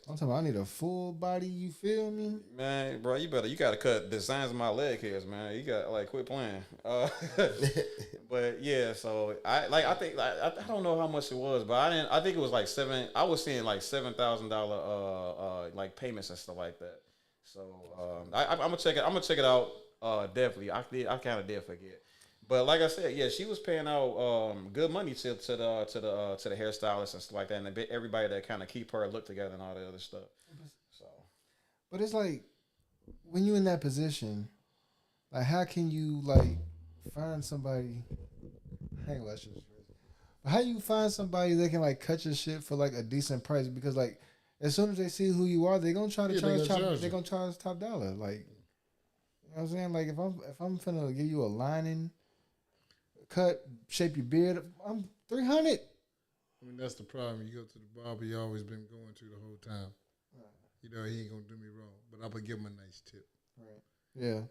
I'm talking about, I need a full body, you feel me? Man, bro, you gotta cut designs of my leg hairs, man. You got quit playing. But yeah, so I don't know how much it was, but I think it was like I was seeing like $7,000 like payments and stuff like that. So I'm gonna check it out. Definitely. I kind of did forget. But like I said, yeah, she was paying out good money to the hairstylists and stuff like that, and everybody that kind of keep her look together and all that other stuff. So, but it's like when you're in that position, like how can you like find somebody? Hang on, how you find somebody that can like cut your shit for like a decent price? Because like as soon as they see who you are, they're gonna try to charge. They're gonna charge top dollar. Like you know what I'm saying? Like if I'm finna give you a lining. Cut, shape your beard. I'm 300. I mean, that's the problem. You go to the barber, you always been going to the whole time. Right. You know he ain't gonna do me wrong, but I'm gonna give him a nice tip. Right. Yeah.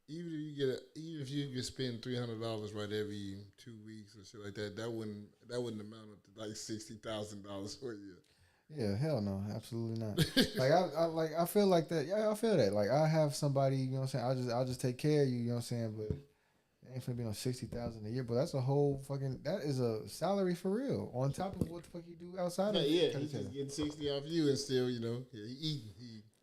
Even if you can spend $300 right every 2 weeks or shit like that, that wouldn't amount up to like $60,000 for you. Yeah, hell no, absolutely not. I feel like that. Yeah, I feel that. Like I have somebody, you know what I'm saying. I'll just take care of you, you know what I'm saying, but. Ain't finna be on $60,000 a year, but that's a whole fucking. That is a salary for real. On top of what the fuck you do outside of. Yeah, he's just getting 60 off you and still,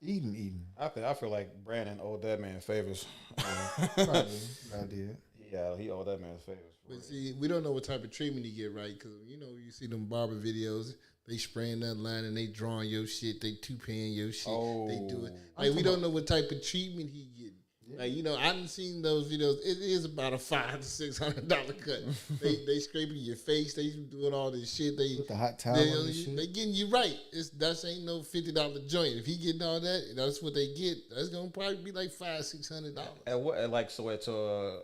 eating. I feel like Brandon owed that man favors. Probably, I did. Yeah, he owed that man favors. But see, we don't know what type of treatment he get, right? Because you see them barber videos. They spraying that line and they drawing your shit. They 2-paying your shit. They do it. Like we don't know what type of treatment he get. Like, you know, I haven't seen those videos. It is about a $500 to $600 cut. they scraping your face. They doing all this shit. They with the hot towel and shit. They getting you right. That ain't no $50 joint. If he getting all that, that's what they get. That's gonna probably be like $500-600. And what, like, so it's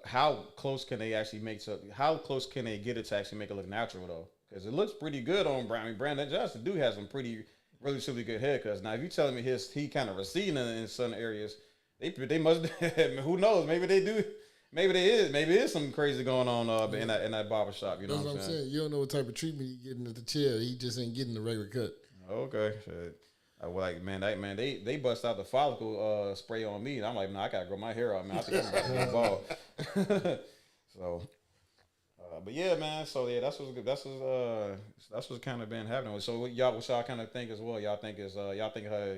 how close can they actually make to? How close can they get it to actually make it look natural though? Because it looks pretty good on Brown. I mean, Brandon Johnson do have some pretty relatively good haircuts. Now, if you telling me he kind of receding in some areas. They must. Who knows? Maybe they do. Maybe it is something crazy going on in that barber shop. You know what I'm saying? You don't know what type of treatment he getting at the chair. He just ain't getting the regular cut. Okay, shit. Like they bust out the follicle spray on me, and I'm like, nah, I gotta grow my hair out, man. I think I'm about to get bald. So, but yeah, man. So yeah, that's what's kind of been happening. So what y'all kind of think as well? Y'all think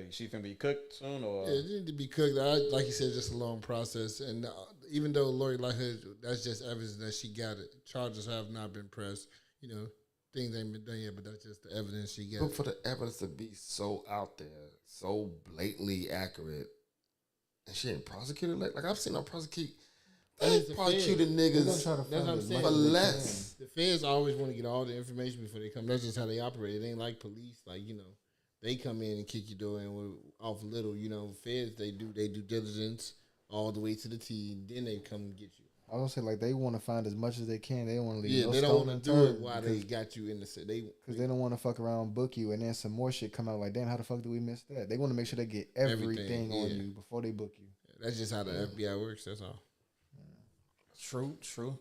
she finna be cooked soon, or yeah, it need to be cooked. Like you said, just a long process. And even though Lori Lightfoot, that's just evidence that she got it. Charges have not been pressed. You know, things ain't been done yet, but that's just the evidence she got. But for the evidence to be so out there, so blatantly accurate, and she ain't prosecuted like I've seen her prosecute. They prosecuted niggas that's what I'm saying. for less. The feds always want to get all the information before they come. That's just how they operate. It ain't like police. Like, you know, they come in and kick your door in off little. You know, feds, they do diligence all the way to the T, and then they come and get you. I was gonna say, like, they want to find as much as they can. They don't want to leave. Yeah, no they don't want to do it while they because got you in the city. Because they don't want to fuck around, book you, and then some more shit come out. Like, damn, how the fuck do we miss that? They want to make sure they get everything on you before they book you. That's just how the FBI works. That's all. True.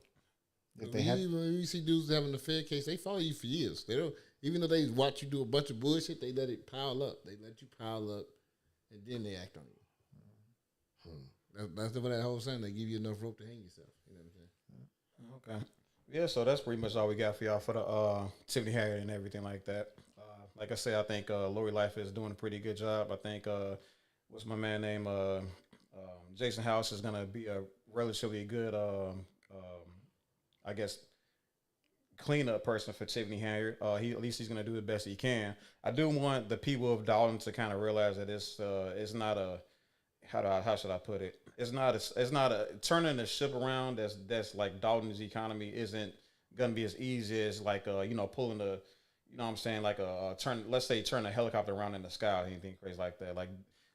If they when you see dudes having a fair case, they follow you for years. They don't, even though they watch you do a bunch of bullshit, they let it pile up. They let you pile up, and then they act on you. That's what that whole saying. They give you enough rope to hang yourself. You know what I'm saying? Okay. Yeah, so that's pretty much all we got for y'all for the Tiffany Henyard and everything like that. Like I said, I think Lori Lightfoot is doing a pretty good job. I think what's my man name? Jason House is gonna be a relatively good, I guess, cleanup person for Tiffany Henyard. At least he's gonna do the best he can. I do want the people of Dolton to kind of realize that it's not a how should I put it? It's not a turning the ship around. That's like Dolton's economy isn't gonna be as easy as like pulling the, you know what I'm saying, like let's say turn a helicopter around in the sky or anything crazy like that. Like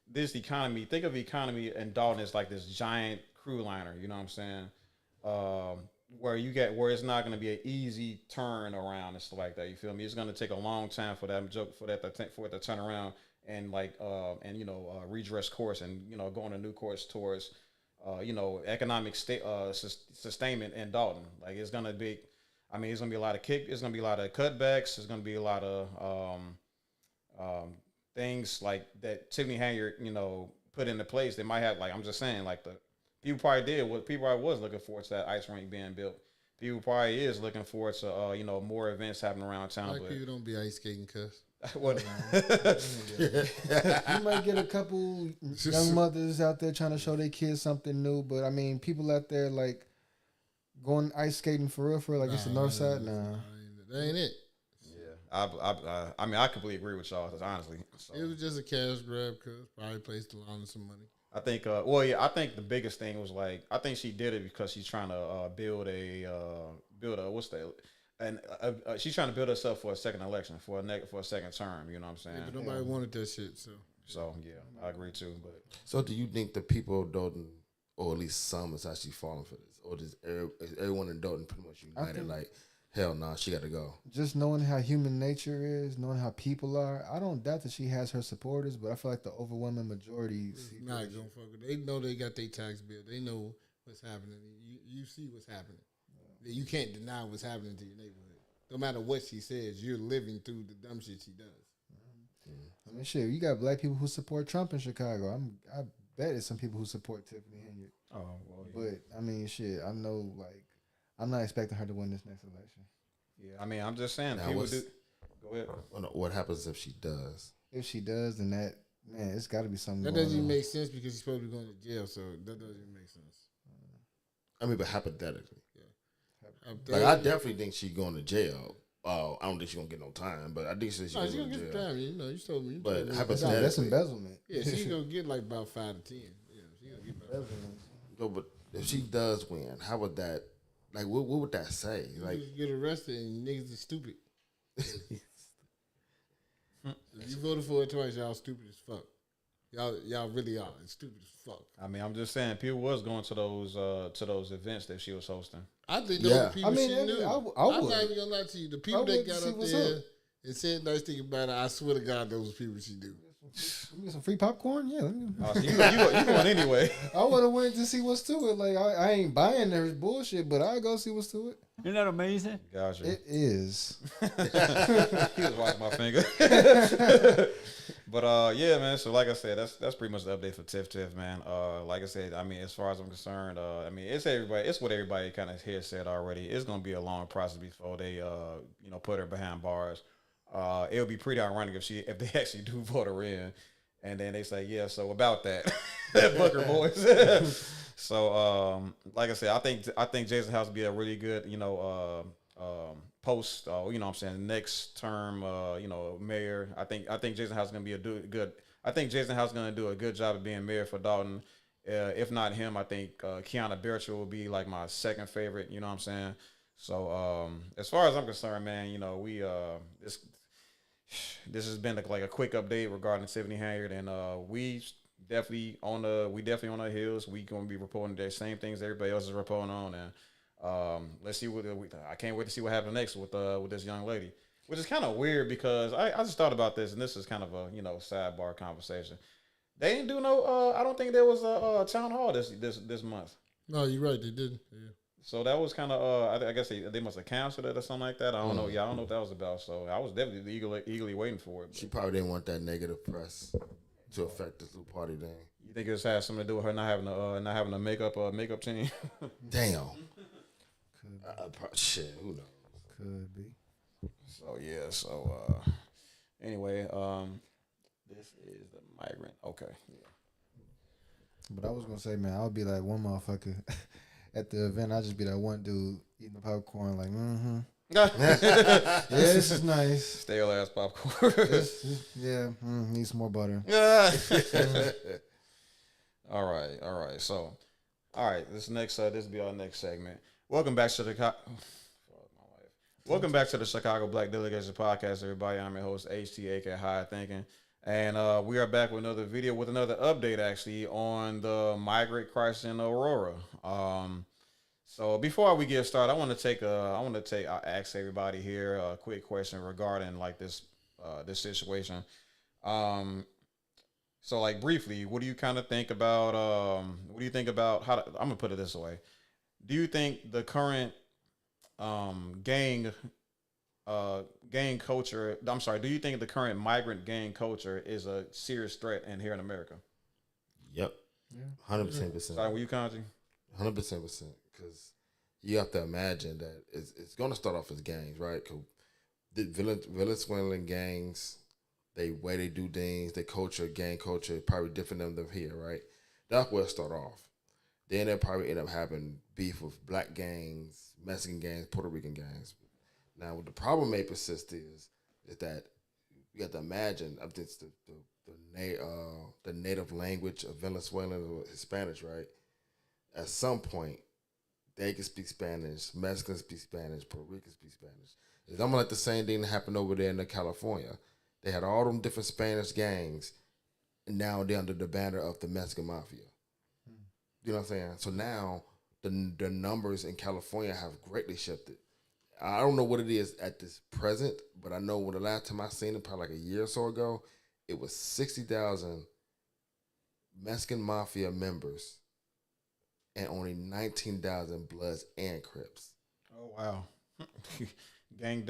this economy, think of the economy in Dolton as like this giant crew liner, you know what I'm saying? Where it's not going to be an easy turn around and stuff like that. You feel me? It's going to take a long time for it to turn around and redress course and go on a new course towards economic sustainment in Dolton. Like it's going to be, it's going to be a lot of it's going to be a lot of cutbacks. There's going to be a lot of things like that Tiffany Henyard put into place. They might have, like, I'm just saying, like, the people probably did what people probably was looking forward to that ice rink being built. People probably is looking forward to more events happening around town. Like, people don't be ice skating, cuz. What? You might get a couple young mothers out there trying to show their kids something new, but people out there like going ice skating for real, like it's the north side. Nah, that ain't it. I completely agree with y'all, honestly. So. It was just a cash grab, cuz probably placed a lot of some money. I think, I think the biggest thing was like, I think she did it because she's trying to build a what's that? And she's trying to build herself for a second election, for a second term. You know what I'm saying? Yeah, but nobody wanted that shit, So yeah, I agree too. But so, do you think the people of Dolton, or at least some, is actually falling for this, or is everyone in Dolton pretty much united? Like, hell no, she got to go. Just knowing how human nature is, knowing how people are, I don't doubt that she has her supporters, but I feel like the overwhelming majority not gonna fuck with. They know they got their tax bill. They know what's happening. You see what's happening. You can't deny what's happening to your neighborhood. No matter what she says, you're living through the dumb shit she does. Shit, you got black people who support Trump in Chicago. I bet it's some people who support Tiffany Henyard. Oh, well, yeah. But shit, I know, like, I'm not expecting her to win this next election. Yeah, I'm just saying. Go ahead. What happens if she does? If she does, then it's got to be something. That doesn't even make sense because she's supposed to be going to jail, so that doesn't even make sense. But hypothetically. Like, I definitely think she's going to jail. I don't think she's going to get no time, but I think she's going to get jail. Time. You told me. But hypothetically. That's embezzlement. Yeah, she's going to get like about 5 to 10. Yeah, she's going to get about 5. No, but if she does win, how would that? Like, what would that say? Like, You get arrested and niggas are stupid. If you voted for it twice, y'all stupid as fuck. Y'all really are. It's stupid as fuck. I mean, I'm just saying, people was going to those events that she was hosting. I think those are people she knew. I'm not even gonna lie to you. The people that got up there and said nice thing about it, I swear to God, those people she knew. Give me some free popcorn? Yeah. So you going anyway. I would have went to see what's to it. Like, I ain't buying their bullshit, but I'll go see what's to it. Isn't that amazing? Gotcha. It is. He was washing my finger. But yeah, man. So like I said, that's pretty much the update for Tiff, man. Like I said, I mean, as far as I'm concerned, I mean, it's what everybody kind of here said already. It's gonna be a long process before they put her behind bars. It would be pretty ironic if they actually do vote her in, and then they say, yeah, so about that, that Booker voice. So like I said, I think Jason House would be a really good, post, what I'm saying, next term, mayor. I think Jason House is gonna be I think Jason House is gonna do a good job of being mayor for Dolton. If not him, I think Kiana Bircher will be like my second favorite. You know what I'm saying? So as far as I'm concerned, man, we this has been like a quick update regarding Tiffany Henyard, and we definitely on our heels. We gonna be reporting the same things everybody else is reporting on, and let's see I can't wait to see what happens next with this young lady, which is kind of weird because I just thought about this, and this is kind of a sidebar conversation. They didn't do no. I don't think there was a town hall this month. No, you're right. They didn't. Yeah. So that was kind of, I guess they must have canceled it or something like that. I don't know. Yeah, I don't know what that was about. So I was definitely eagerly waiting for it. But. She probably didn't want that negative press to affect this little party thing. You think it has something to do with her not having a makeup team? Damn. Shit, who knows? Could be. So yeah. So anyway, this is the Migrant. Okay. Yeah. But I was gonna say, man, I would be like one motherfucker. At the event, I just be that one dude eating the popcorn, like, yeah, this is nice. Stale ass popcorn. Need some more butter. All right. So, this will be our next segment. Welcome back to the Chicago Black Delegation Podcast, everybody. I'm your host, HTAK High Thinking. And we are back with another video with another update, actually, on the migrant crisis in Aurora. So before we get started, I want to ask everybody here a quick question regarding like this situation. So like briefly, what do you kind of think about? What do you think about I'm gonna put it this way? Do you think the current gang culture? I'm sorry. Do you think the current migrant gang culture is a serious threat here in America? Yep. 100%. Sorry, were you counting? 100%. Because you have to imagine that it's going to start off as gangs, right? Cause the Venezuelan gangs, the way they do things, their culture, gang culture, probably different than here, right? That's where it start off. Then they'll probably end up having beef with black gangs, Mexican gangs, Puerto Rican gangs. Now, what the problem may persist is that you have to imagine the native language of Venezuelan or Hispanics, right? At some point, they can speak Spanish, Mexicans speak Spanish, Puerto Ricans speak Spanish. It's almost like the same thing that happened over there in California. They had all them different Spanish gangs, and now they're under the banner of the Mexican Mafia. You know what I'm saying? So now the numbers in California have greatly shifted. I don't know what it is at this present, but I know when the last time I seen it, probably like a year or so ago, it was 60,000 Mexican Mafia members and only 19,000 Bloods and Crips. Oh, wow. Gang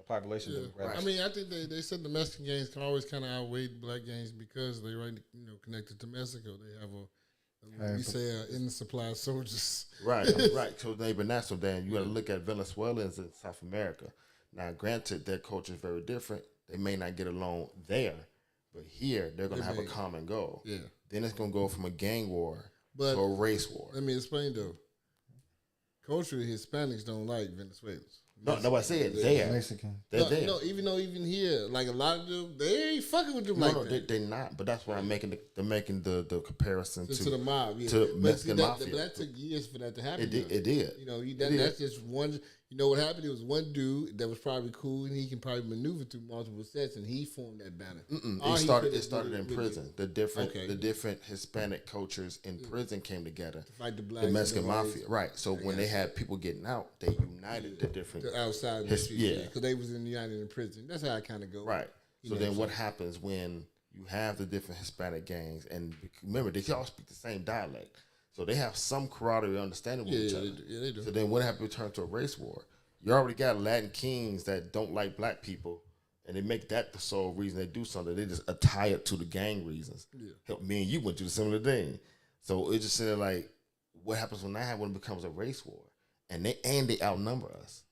population demographics. I mean, I think they said the Mexican gangs can always kind of outweigh the black gangs because they connected to Mexico. They have in supply of soldiers. Right. So then you got to look at Venezuelans in South America. Now, granted, their culture is very different. They may not get along there, but here they're going to have a common goal. Yeah. Then it's going to go from a gang war to a race war. Let me explain though. Culturally, Hispanics don't like Venezuelans. No, nobody said there. Mexican. They're there. No, even here, like a lot of them, they ain't fucking with them like that. They're not. But that's why I'm making the comparison to the mob, yeah. to Mexican mafia. But that took years for that to happen. It did. You know, that's just one. You know what happened? It was one dude that was probably cool, and he can probably maneuver through multiple sets, and he formed that banner. It started in prison. The different Hispanic cultures in prison came together to fight the Mexican mafia, right? So when they had people getting out, they united the different outside, because they was united in prison. That's how it kind of goes, right? So then what happens when you have the different Hispanic gangs, and remember they all speak the same dialect. So they have some camaraderie understanding with each other. They do. So then what happens? We turn to a race war. You already got Latin kings that don't like black people, and they make that the sole reason they do something. They just tie it to the gang reasons. Yeah. Me and you went through the similar thing. So it just said like, what happens when it becomes a race war, and they outnumber us.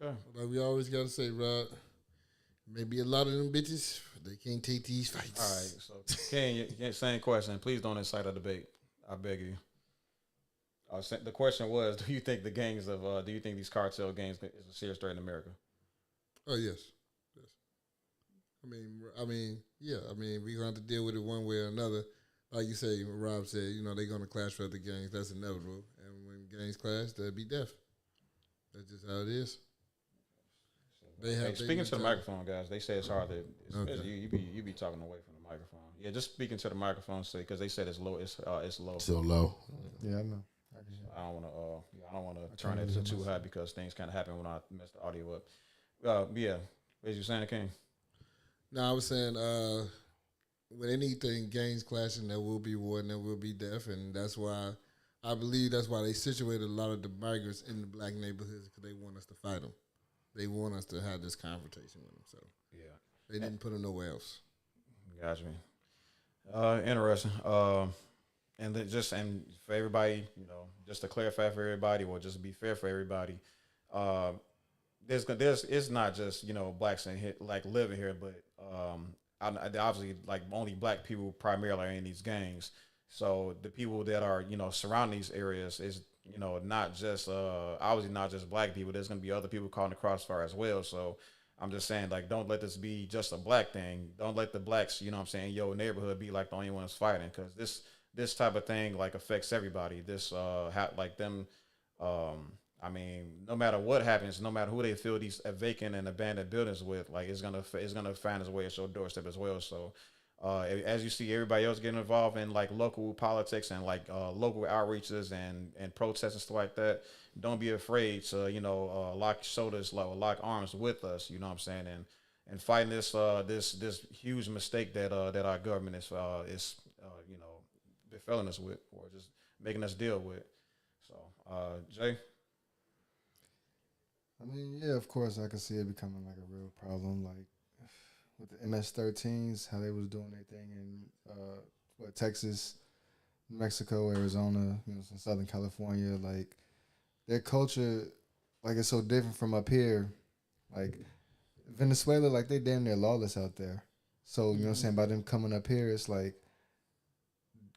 Okay. Like we always gotta say, Rod. Maybe a lot of them bitches, they can't take these fights. All right, so Ken, same question. Please don't incite a debate. I beg you. The question was, do you think these cartel gangs is a serious threat in America? Oh yes. I mean, yeah. I mean, we're gonna have to deal with it one way or another. Like you say, Rob said, you know, they're gonna clash with other gangs. That's inevitable. And when gangs clash, there'll be death. That's just how it is. Speaking to the microphone, guys, they say it's hard to. You be talking away from the microphone. Yeah, just speaking to the microphone, because they said it's low. It's low. Still low. Yeah, I know. I don't want to turn it to too high because things kind of happen when I mess the audio up. Yeah, as you saying, King? No, I was saying when anything gangs clashing, there will be war and there will be death, and that's why I believe that's why they situated a lot of the migrants in the black neighborhoods, because they want us to fight them. They want us to have this confrontation with them, so yeah, they didn't put them nowhere else. Gotcha. Interesting. And for everybody, you know, just to clarify for everybody, or just to be fair for everybody, it's not just, you know, blacks in here like living here, but obviously like only black people primarily are in these gangs. So the people that are, you know, surrounding these areas is, you know, not just obviously not just black people. There's gonna be other people caught in the crossfire as well. So I'm just saying, like, don't let this be just a black thing. Don't let the blacks, you know what I'm saying, your neighborhood be like the only ones fighting, because this type of thing like affects everybody. I mean, no matter what happens, no matter who they fill these vacant and abandoned buildings with, like it's gonna find its way at your doorstep as well. So as you see everybody else getting involved in like local politics and like local outreaches and protests and stuff like that, don't be afraid to, you know, lock shoulders, lock arms with us, you know what I'm saying, and fighting this huge mistake that our government is you know, befalling us with, or just making us deal with. So Jay? I mean, yeah, of course I can see it becoming like a real problem, like with the MS-13s, how they was doing their thing in Texas, Mexico, Arizona, you know, Southern California. Like their culture, like it's so different from up here. Like Venezuela, like they damn near lawless out there. So you know what I'm saying, by them coming up here, it's like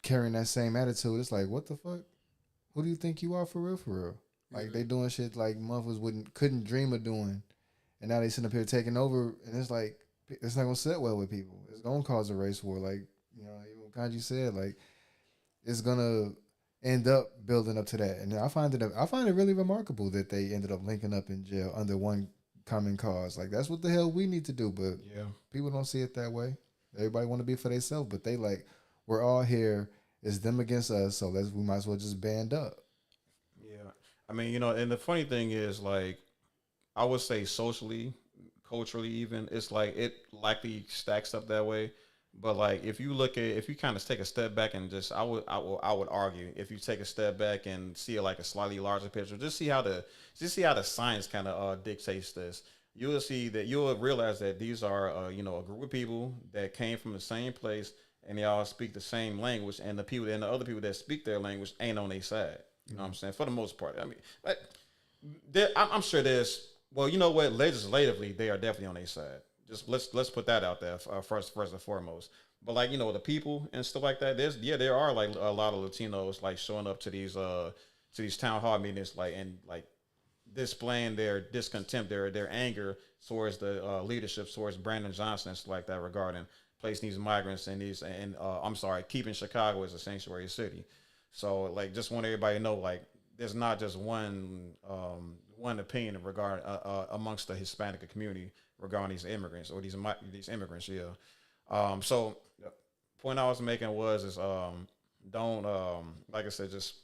carrying that same attitude. It's like, what the fuck? Who do you think you are for real? For real? Like they doing shit like motherfuckers couldn't dream of doing, and now they sitting up here taking over, and it's like it's not gonna sit well with people. It's gonna cause a race war, like, you know, even Kanji said, like it's gonna end up building up to that. And I find it really remarkable that they ended up linking up in jail under one common cause. Like that's what the hell we need to do, but yeah, people don't see it that way. Everybody want to be for themselves, but they like, we're all here. It's them against us, so we might as well just band up. Yeah, I mean, you know, and the funny thing is, like, I would say socially, culturally, even it's like it likely stacks up that way. But like, if you kind of take a step back and just, I would argue, if you take a step back and see like a slightly larger picture, just see how the science kind of dictates this. You'll realize that these are you know, a group of people that came from the same place, and they all speak the same language, and the other people that speak their language ain't on their side. You know what I'm saying? For the most part. I mean, like, I'm sure there's, well, you know what? Legislatively, they are definitely on their side. Just let's put that out there first and foremost. But like, you know, the people and stuff like that. There are like a lot of Latinos like showing up to these town hall meetings, like, and like displaying their discontent, their anger towards the leadership, towards Brandon Johnson and stuff like that regarding placing these migrants in these keeping Chicago as a sanctuary city. So like, just want everybody to know, like, there's not just one opinion regarding amongst the Hispanic community regarding these immigrants or these immigrants. Yeah. So the point I was making was don't like I said, just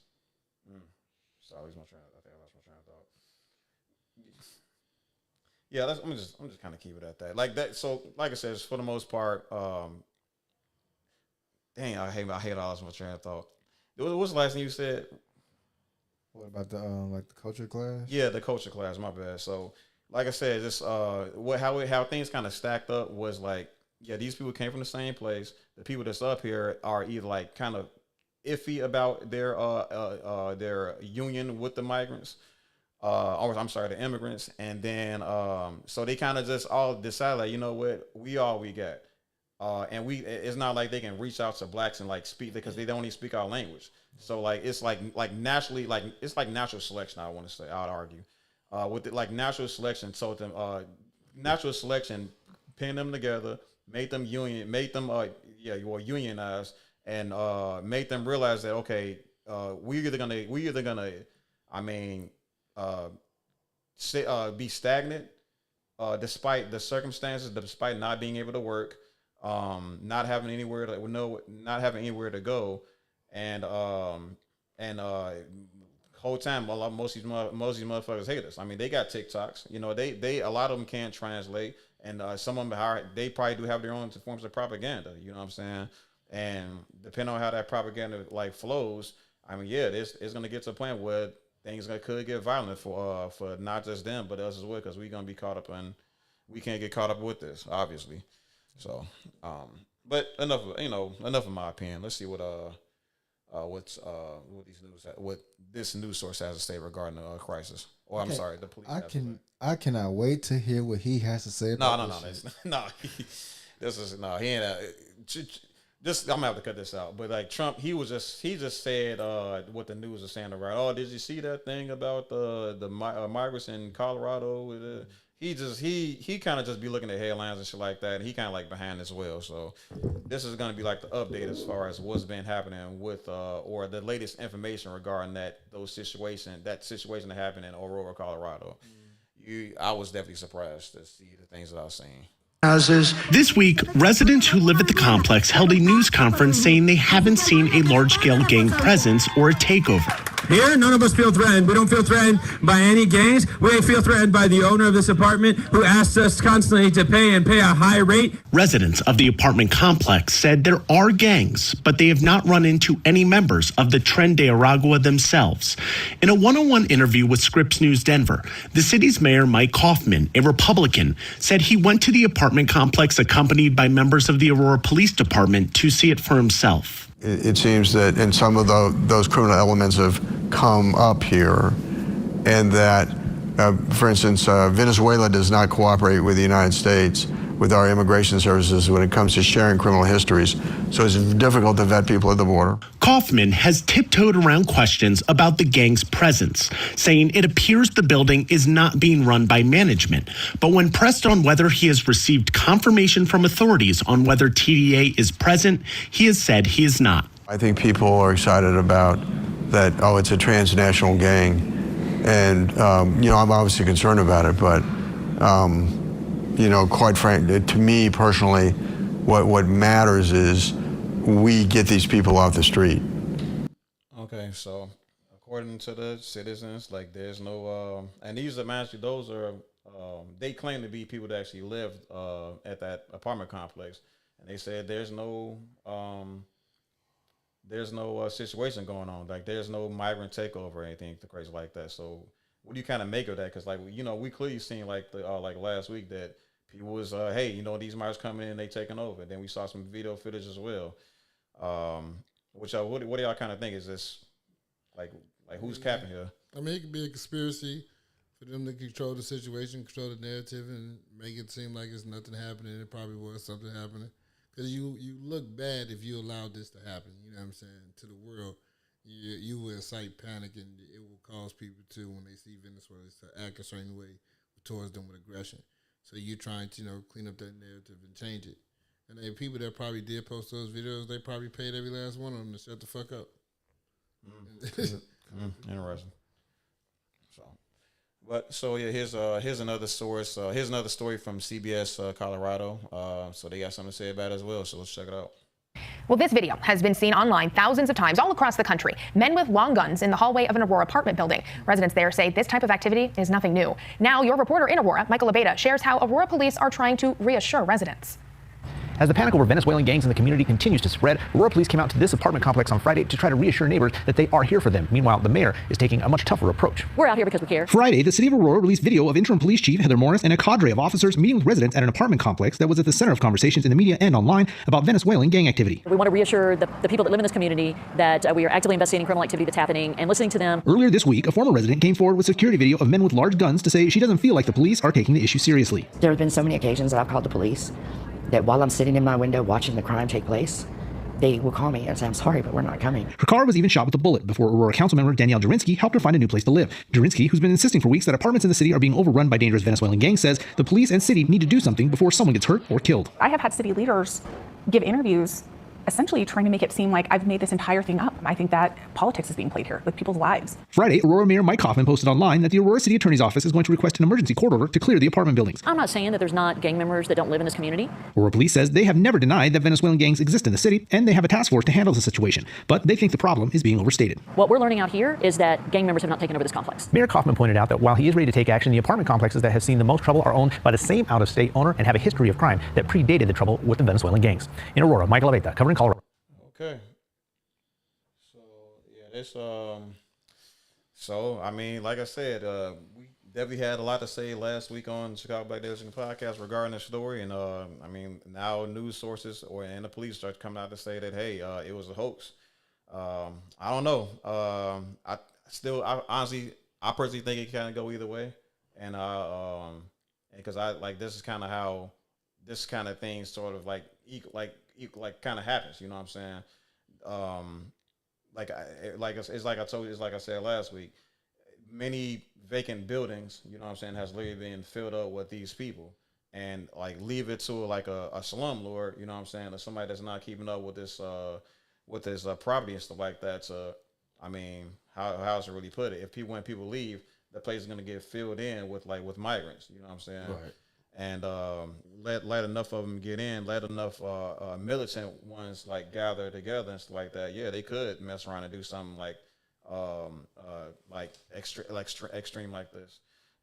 sorry, I think I lost my train of thought. Yeah, I'm just kind of keep it at that. Like that. So like I said, for the most part, dang, I hate I lost my train of thought. What's the last thing you said? What about the like the culture class? Yeah, the culture class. My bad. So, like I said, just how things kind of stacked up was like, yeah, these people came from the same place. The people that's up here are either like kind of iffy about their union with the migrants, or I'm sorry, the immigrants, and then so they kind of just all decided, like, you know what, we all we got. And it's not like they can reach out to blacks and like speak, because they don't even speak our language. So like, it's like naturally, like it's like natural selection. I want to say, I'd argue, with it, like natural selection. So them, natural selection, pin them together, made them unionize, and made them realize that, okay, we either gonna, be stagnant, despite the circumstances, despite not being able to work. Not having anywhere to go, and whole time, most of these motherfuckers hate us. I mean, they got TikToks, you know, they a lot of them can't translate, and some of them they probably do have their own forms of propaganda. You know what I'm saying? And depending on how that propaganda like flows, I mean, yeah, it's gonna get to a point where things could get violent for not just them but us as well, because we're gonna be caught up in, we can't get caught up with this, obviously. So, but enough of my opinion. Let's see what this news source has to say regarding the crisis. Or I'm sorry, the police. I cannot wait to hear what he has to say about this. He ain't. Just I'm gonna have to cut this out. But like Trump, he just said what the news is saying about. Oh, did you see that thing about the migrants in Colorado? He kind of just be looking at headlines and shit like that. And he kind of like behind as well. So this is going to be like the update as far as what's been happening with or the latest information regarding that situation that happened in Aurora, Colorado. I was definitely surprised to see the things that I was seeing. This week, residents who live at the complex held a news conference saying they haven't seen a large-scale gang presence or a takeover. Here, none of us feel threatened. We don't feel threatened by any gangs. We feel threatened by the owner of this apartment, who asks us constantly to pay a high rate. Residents of the apartment complex said there are gangs, but they have not run into any members of the Tren de Aragua themselves. In a one-on-one interview with Scripps News Denver, the city's mayor, Mike Kaufman, a Republican, said he went to the apartment complex accompanied by members of the Aurora Police Department to see it for himself. It seems that in some of those criminal elements have come up here, and that, for instance, Venezuela does not cooperate with the United States with our immigration services when it comes to sharing criminal histories. So it's difficult to vet people at the border. Kaufman has tiptoed around questions about the gang's presence, saying it appears the building is not being run by management. But when pressed on whether he has received confirmation from authorities on whether TDA is present, he has said he is not. I think people are excited about that, it's a transnational gang. And, I'm obviously concerned about it, but, quite frankly, to me personally, what matters is we get these people off the street. Okay, so according to the citizens, like there's no, and these are actually, those are, they claim to be people that actually live at that apartment complex, and they said there's no situation going on, like there's no migrant takeover or anything crazy like that. So what do you kind of make of that? Because like we clearly seen like like last week that people was hey, these migrants coming in and they taking over. Then we saw some video footage as well. What do y'all kind of think? Is this like who's capping here? I mean, it could be a conspiracy for them to control the situation, control the narrative, and make it seem like it's nothing happening. It probably was something happening. Because you look bad if you allowed this to happen. You know what I'm saying? To the world, you will incite panic, and it will cause people to, when they see Venezuelans, to act a certain way towards them with aggression. So you're trying to, clean up that narrative and change it. And the people that probably did post those videos, they probably paid every last one of them to shut the fuck up. Interesting. So here's another source. Here's another story from CBS Colorado. So they got something to say about it as well. So let's check it out. Well, this video has been seen online thousands of times all across the country. Men with long guns in the hallway of an Aurora apartment building. Residents there say this type of activity is nothing new. Now, your reporter in Aurora, Michael Abeda, shares how Aurora police are trying to reassure residents. As the panic over Venezuelan gangs in the community continues to spread, Aurora police came out to this apartment complex on Friday to try to reassure neighbors that they are here for them. Meanwhile, the mayor is taking a much tougher approach. We're out here because we care. Friday, the city of Aurora released video of interim police chief Heather Morris and a cadre of officers meeting with residents at an apartment complex that was at the center of conversations in the media and online about Venezuelan gang activity. We want to reassure the people that live in this community that we are actively investigating criminal activity that's happening and listening to them. Earlier this week, a former resident came forward with security video of men with large guns to say she doesn't feel like the police are taking the issue seriously. There have been so many occasions that I've called the police that while I'm sitting in my window watching the crime take place, they will call me and say, I'm sorry, but we're not coming. Her car was even shot with a bullet before Aurora Councilmember Danielle Jurinsky helped her find a new place to live. Jurinsky, who's been insisting for weeks that apartments in the city are being overrun by dangerous Venezuelan gangs, says the police and city need to do something before someone gets hurt or killed. I have had city leaders give interviews essentially trying to make it seem like I've made this entire thing up. I think that politics is being played here with people's lives. Friday, Aurora Mayor Mike Kaufman posted online that the Aurora City Attorney's Office is going to request an emergency court order to clear the apartment buildings. I'm not saying that there's not gang members that don't live in this community. Aurora Police says they have never denied that Venezuelan gangs exist in the city, and they have a task force to handle the situation, but they think the problem is being overstated. What we're learning out here is that gang members have not taken over this complex. Mayor Kaufman pointed out that while he is ready to take action, the apartment complexes that have seen the most trouble are owned by the same out-of-state owner and have a history of crime that predated the trouble with the Venezuelan gangs. In Aurora, Michael Abeta, covering Colorado. Okay. So yeah, this so I mean, like I said, we definitely had a lot to say last week on Chicago Black Daily podcast regarding the story, and I mean, now news sources and the police start coming out to say that hey, it was a hoax. I don't know. I honestly personally think it kind of go either way, and because I like this is kind of how this kind of thing sort of like kind of happens, you know what I'm saying? It's like I said last week, many vacant buildings, you know what I'm saying, has literally been filled up with these people, and like leave it to like a slumlord, you know what I'm saying, or somebody that's not keeping up with this property and stuff like that. So I mean, how's it really put it? When people leave, the place is gonna get filled in with migrants, you know what I'm saying? Right. And let enough of them get in, let enough militant ones like gather together and stuff like that. Yeah, they could mess around and do something extreme like this.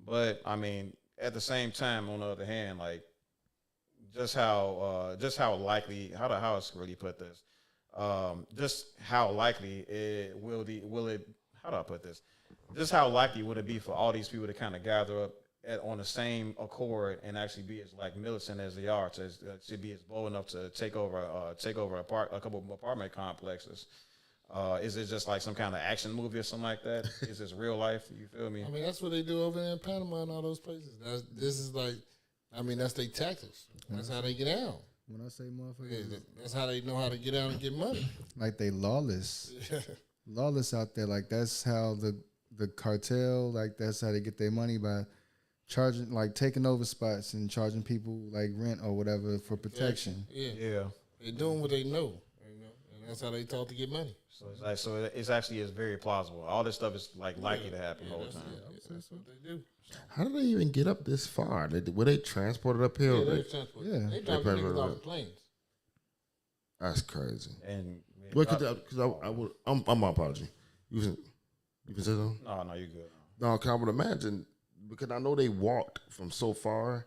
But I mean, at the same time, on the other hand, like just how likely, how it's really put this, just how likely how do I put this? Just how likely would it be for all these people to kind of gather up on the same accord and actually be as like militant as they are, to be as bold enough to take over a couple of apartment complexes? Is it just like some kind of action movie or something like that? Is this real life? You feel me? I mean, that's what they do over there in Panama and all those places. That's their tactics. That's how they get out. When I say motherfuckers, that's how they know how to get out and get money. Like they lawless, lawless out there. Like that's how the cartel, like that's how they get their money, by charging, like taking over spots and charging people like rent or whatever for protection. Yeah. They're doing what they know, and that's how they talk to get money. So it's actually very plausible. All this stuff is like likely to happen the whole time. That's what they do. How did they even get up this far? Were they transported uphill? Yeah, they transported. They dropped niggas off the planes. That's crazy. And I'm my apology. You can say something? No, you good. No, cause I would imagine, because I know they walked from so far,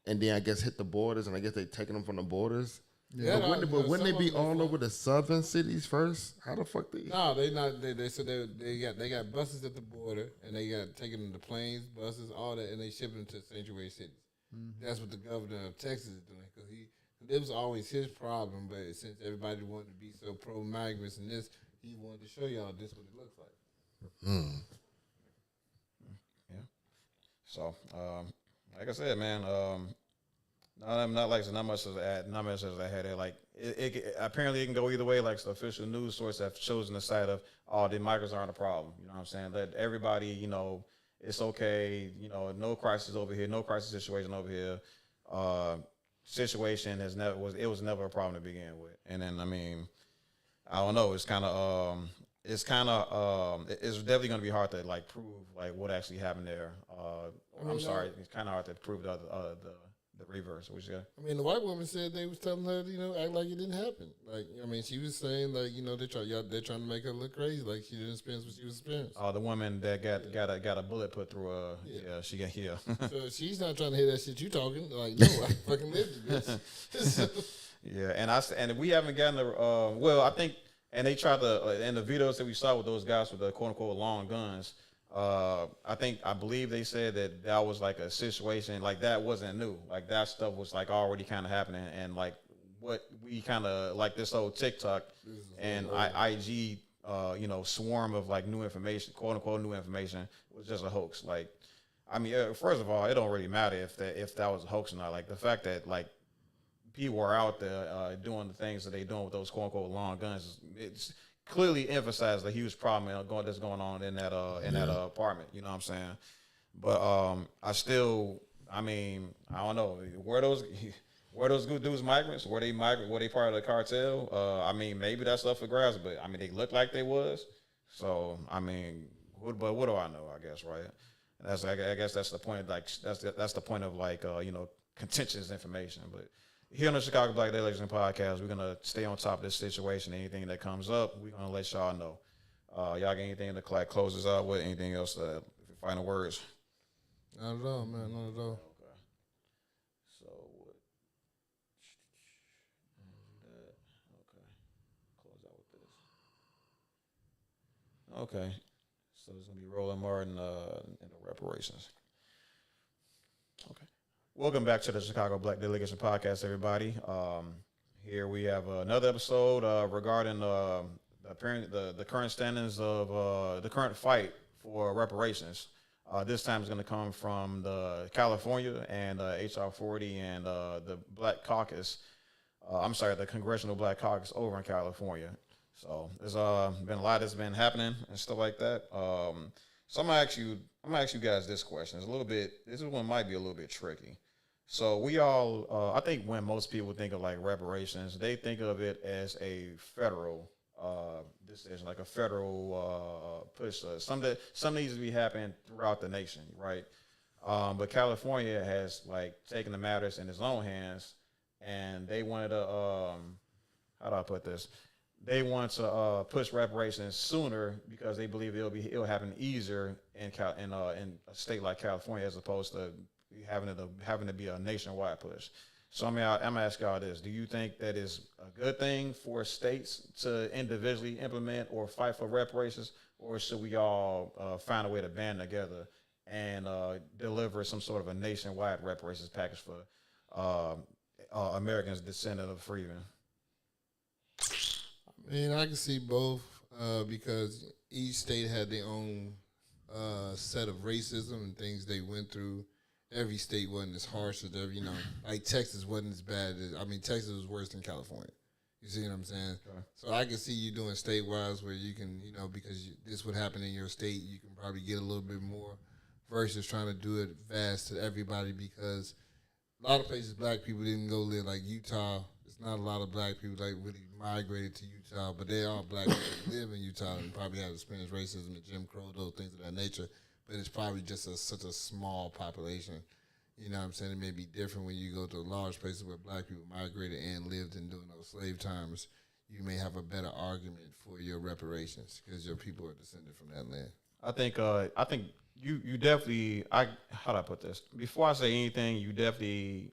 and then I guess hit the borders, and I guess they taking them from the borders. Yeah, but wouldn't they be all over the southern cities first? How the fuck they? No, they not. They said they got buses at the border, and they got taking them to planes, buses, all that, and they shipping them to sanctuary cities. Mm-hmm. That's what the governor of Texas is doing, because it was always his problem. But since everybody wanted to be so pro migrants and this, he wanted to show y'all this what it looks like. Yeah. So, like I said, man, not much as I had it. Like apparently it can go either way. Like the official news source have chosen the side of, oh, the migrants aren't a problem. You know what I'm saying? Let everybody, it's okay. No crisis over here, no crisis situation over here. Situation was never a problem to begin with. And then I don't know. It's definitely going to be hard to like prove like what actually happened there. I'm sorry, it's kind of hard to prove the reverse. What you got? The white woman said they was telling her, act like it didn't happen. Like, she was saying like, they're trying to make her look crazy, like she didn't experience what she was experiencing. Oh, the woman that got a bullet put through her. Yeah, she got here. So she's not trying to hear that shit you talking. Like, no, I fucking lived it, bitch. Yeah, and we haven't gotten I think, and they tried to in the videos that we saw with those guys with the quote unquote long guns. I believe they said that was like a situation like that wasn't new. Like that stuff was like already kind of happening, and like what we kind of like this whole TikTok and IG, swarm of like new information, quote unquote new information, was just a hoax. Like, first of all, it don't really matter if that was a hoax or not. Like the fact that like people are out there doing the things that they doing with those quote unquote long guns, it's clearly emphasized the huge problem that's going on in that apartment. You know what I'm saying? But I don't know where those good dudes migrants. Were they migrant? Were they part of the cartel? Maybe that's up for grabs, but they looked like they was. So but what do I know? I guess right. I guess that's the point. Like that's the point of like contentious information, but. Here on the Chicago Black Daily Podcast, we're going to stay on top of this situation. Anything that comes up, we're going to let y'all know. Y'all got anything to close us out with? Anything else? Final words? Not at all, man. Not at all. Okay. So what? Okay. Close out with this. Okay. So it's going to be Roland Martin in the reparations. Okay. Welcome back to the Chicago Black Delegation Podcast, everybody. Here we have another episode regarding the current standings of the current fight for reparations. This time is going to come from the California and HR 40 and the Black Caucus. The Congressional Black Caucus over in California. So there's been a lot that's been happening and stuff like that. So I'm gonna ask you guys this question. This one might be a little bit tricky. So we all, I think when most people think of like reparations, they think of it as a federal decision, like a federal push. Something needs to be happening throughout the nation, right? But California has like taken the matters in its own hands, and they wanted to, how do I put this? They want to push reparations sooner because they believe it'll happen easier in a state like California as opposed to having to be a nationwide push. So I'm gonna ask y'all this: do you think that is a good thing for states to individually implement or fight for reparations, or should we all find a way to band together and deliver some sort of a nationwide reparations package for Americans descendant of freedmen? I can see both because each state had their own set of racism and things they went through. Every state wasn't as harsh as every, like Texas wasn't as bad as, Texas was worse than California. You see what I'm saying? Okay. So I can see you doing state-wise where you can, because this would happen in your state, you can probably get a little bit more versus trying to do it fast to everybody because a lot of places black people didn't go live, like Utah. It's not a lot of black people like really migrated to Utah, but they are black people that live in Utah and probably have experienced racism and Jim Crow, those things of that nature. But it's probably just such a small population. You know what I'm saying? It may be different when you go to large places where black people migrated and lived and during those slave times. You may have a better argument for your reparations because your people are descended from that land. I think you definitely. How do I put this? Before I say anything, you definitely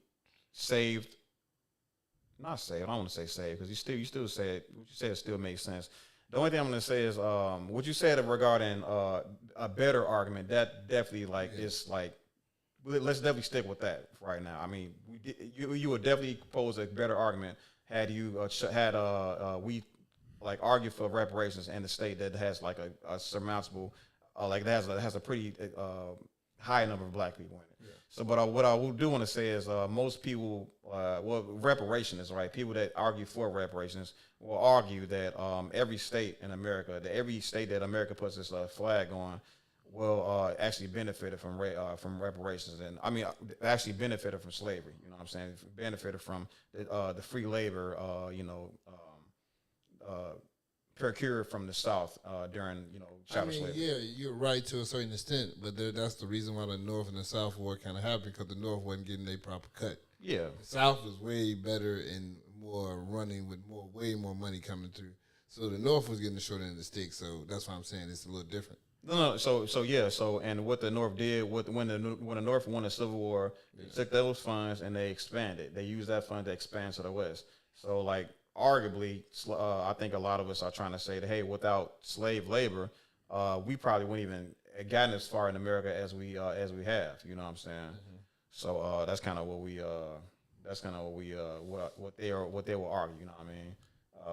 saved. Not saved. I don't want to say saved because you still say it. What you said still makes sense. The only thing I'm going to say is what you said regarding a better argument. That definitely is like. Let's definitely stick with that right now. You would definitely pose a better argument had you we like argue for reparations in the state that has like a surmountable that has a pretty high number of black people in it. Yeah. So, but what I do want to say is most people, reparationists, right? People that argue for reparations will argue that every state in America, every state that America puts its flag on, will actually benefited from reparations, and I mean actually benefited from slavery. You know what I'm saying? Benefited from the free labor, procured from the South during chattel slavery. Yeah, you're right to a certain extent, but that's the reason why the North and the South war kind of happened, because the North wasn't getting their proper cut. Yeah, the South was way better and more running with way more money coming through. So the North was getting the short end of the stick. So that's why I'm saying it's a little different. No. So and what the North did, when the North won the Civil War, they took those funds and they expanded. They used that fund to expand to the West. So like arguably, I think a lot of us are trying to say that, hey, without slave labor, we probably wouldn't even have gotten as far in America as we have. You know what I'm saying? Mm-hmm. So that's kind of what they will argue. You know what I mean?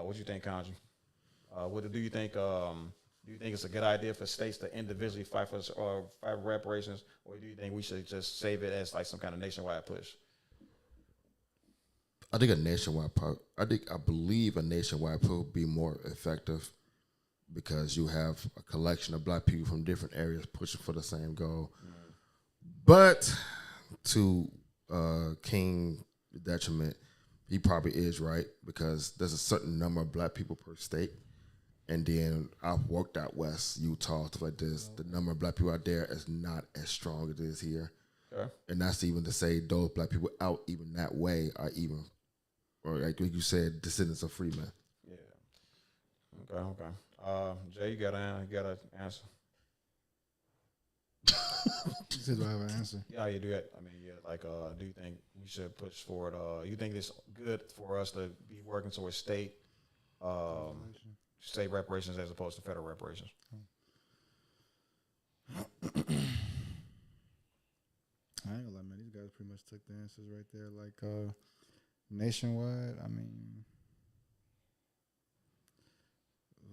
What you think, Kanji? What do you think? Do you think it's a good idea for states to individually fight for reparations, or do you think we should just save it as like some kind of nationwide push? I think I believe a nationwide push would be more effective, because you have a collection of black people from different areas pushing for the same goal. Mm-hmm. But to King's detriment, he probably is right, because there's a certain number of black people per state. And then I've worked out west, Utah, stuff like this. The number of black people out there is not as strong as it is here. Okay. And that's even to say those black people out even that way are even, or like you said, descendants of free men. Yeah. Okay. Jay, you got an answer? You said, do I have an answer? Yeah, you do it. I mean, yeah. Like, do you think we should push forward? You think it's good for us to be working towards state reparations as opposed to federal reparations? I ain't gonna lie, man. These guys pretty much took the answers right there. Like nationwide, I mean,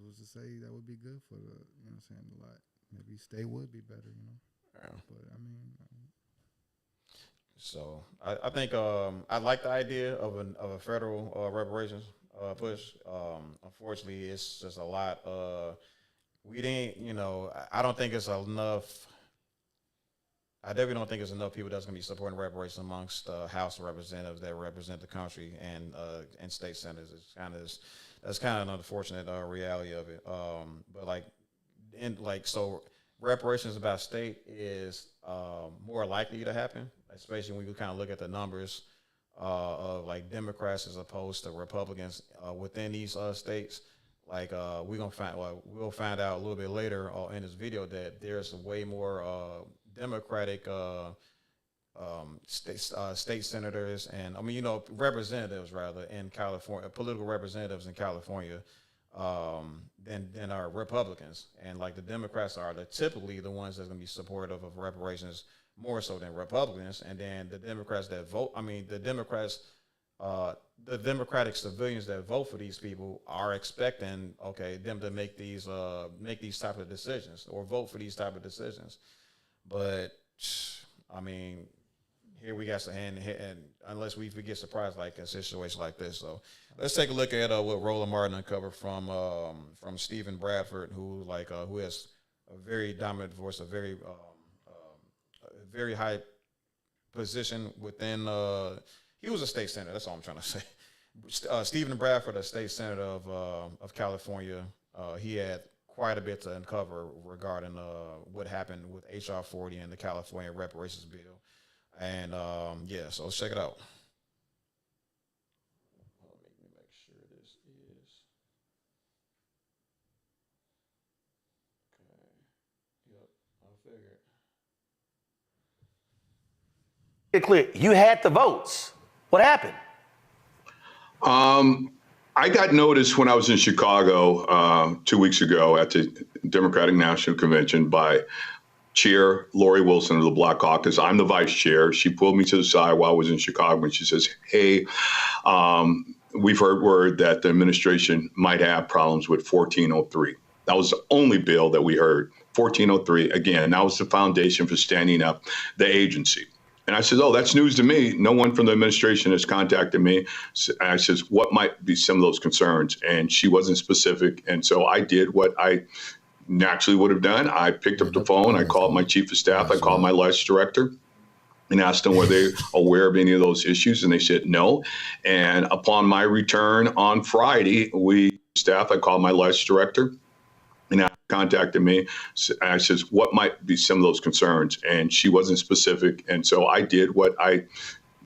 who's to say that would be good for the, you know what I'm saying, a lot. Maybe state would be better, you know. Yeah. But I mean. So I think I like the idea of a federal reparations push. Unfortunately, it's just a lot. We didn't, I don't think it's enough. I definitely don't think there's enough people that's going to be supporting reparations amongst House of Representatives that represent the country and state senators. That's kind of an unfortunate reality of it. But so reparations about state is more likely to happen, especially when you kind of look at the numbers of like Democrats as opposed to Republicans within these states. Like we'll find out a little bit later in this video that there's way more Democratic state senators and representatives rather in California, political representatives in California than are Republicans. And like the Democrats are typically the ones that's going to be supportive of reparations more so than Republicans. And then the Democrats that vote, the Democratic civilians that vote for these people are expecting, them to make these type of decisions or vote for these type of decisions. But I mean, here we got some and unless we get surprised like a situation like this. So let's take a look at what Roland Martin uncovered from Stephen Bradford, who has a very dominant voice, a very high position within. He was a state senator. That's all I'm trying to say. Stephen Bradford, a state senator of California, he had quite a bit to uncover regarding what happened with H.R. 40 and the California reparations bill. And so let's check it out. Let me make sure this is okay. Yep, I figured. Get clear. You had the votes. What happened? I got noticed when I was in Chicago 2 weeks ago at the Democratic National Convention by Chair Lori Wilson of the Black Caucus. I'm the vice chair. She pulled me to the side while I was in Chicago and she says, hey, we've heard word that the administration might have problems with 1403. That was the only bill that we heard 1403. Again, that was the foundation for standing up the agency. And I said, oh, that's news to me. No one from the administration has contacted me. And I says, what might be some of those concerns? And she wasn't specific. And so I did what I naturally would have done. I picked up the phone. I called my chief of staff. I called my LICE director and asked them were they aware of any of those issues. And they said no. And upon my return on Friday, I called my LICE director and contacted me. And I says, what might be some of those concerns? And she wasn't specific. And so I did what I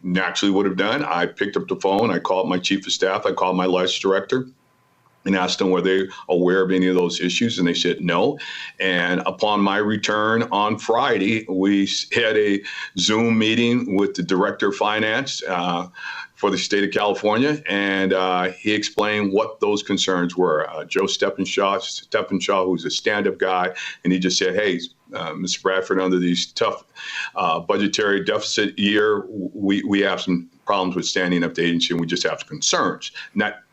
naturally would have done. I picked up the phone. I called my chief of staff. I called my LICE director and asked them were they aware of any of those issues. And they said no. And upon my return on Friday, we had a Zoom meeting with the director of finance for the state of California, and he explained what those concerns were. Joe Stephenshaw, who's a stand-up guy, and he just said, hey, Mr. Bradford, under these tough budgetary deficit year, we have some problems with standing up the agency, and we just have concerns.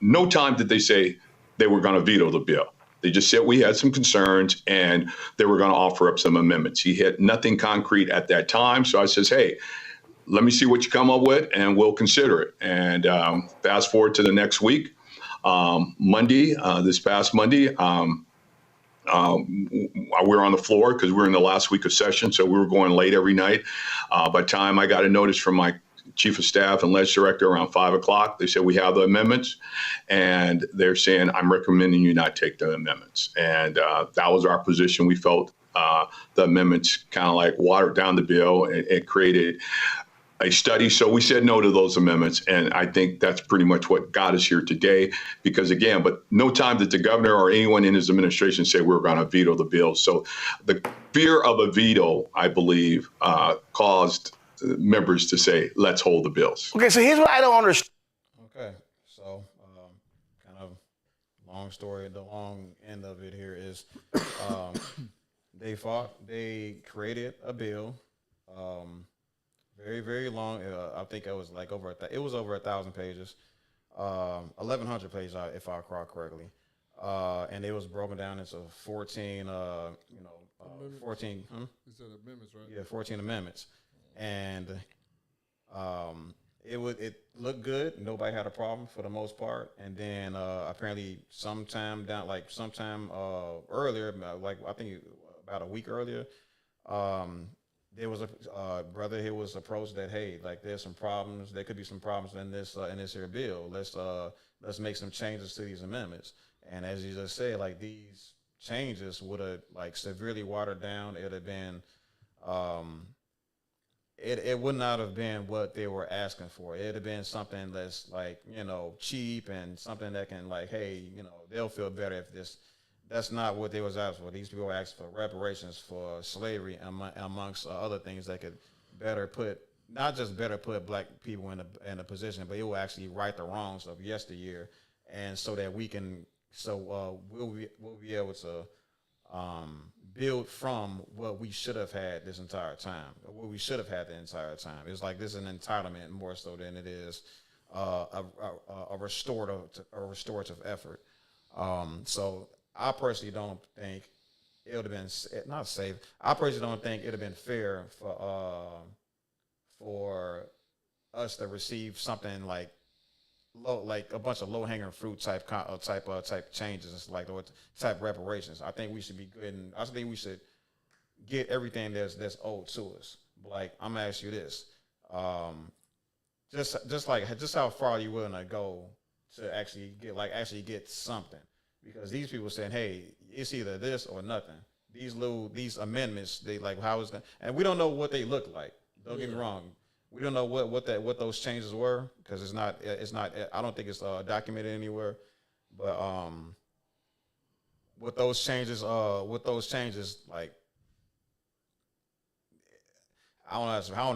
No time did they say they were going to veto the bill. They just said we had some concerns, and they were going to offer up some amendments. He had nothing concrete at that time, so I says, hey, let me see what you come up with, and we'll consider it. And fast forward to the next week, Monday, this past Monday, we were on the floor because we were in the last week of session, so we were going late every night. By the time I got a notice from my chief of staff and LICE director around 5 o'clock, they said, we have the amendments, and they're saying, I'm recommending you not take the amendments. And that was our position. We felt the amendments kind of like watered down the bill. It created a study. So we said no to those amendments. And I think that's pretty much what got us here today, because again, but no time did the governor or anyone in his administration say we're going to veto the bill. So the fear of a veto, I believe, caused members to say, let's hold the bills. Okay, so here's what I don't understand. Okay, so kind of long story. The long end of it here is they created a bill, very, very long. I think it was like over 1,000 pages, 1,100 pages, if I recall correctly. And it was broken down into 14, 14. You said amendments, right? Yeah, 14 amendments. And it looked good. Nobody had a problem for the most part. And then apparently sometime earlier, like I think about a week earlier, there was a brother here was approached that, hey, like there's some problems. There could be some problems in this here bill. Let's make some changes to these amendments. And as you just said, like these changes would have like severely watered down. It had been it would not have been what they were asking for. It'd have been something that's like, cheap and something that can like, hey, they'll feel better if this. That's not what they was asking for. These people were asking for reparations for slavery amongst other things that could not just better put black people in a position, but it will actually right the wrongs of yesteryear, and so that we'll be able to build from what we should have had this entire time, what we should have had the entire time. It's like this is an entitlement more so than it is a restorative effort. So I personally don't think it would have been not safe. I personally don't think it would have been fair for us to receive something like a bunch of low-hanging fruit type changes, like type reparations. I think we should be good, and I think we should get everything that's owed to us. Like, I'm gonna ask you this: just how far are you willing to go to actually get something? Because these people saying, hey, it's either this or nothing. These amendments, they like how it's gonna, and we don't know what they look like. Don't get me wrong. We don't know what those changes were, because it's not. I don't think it's documented anywhere. But with those changes, like I don't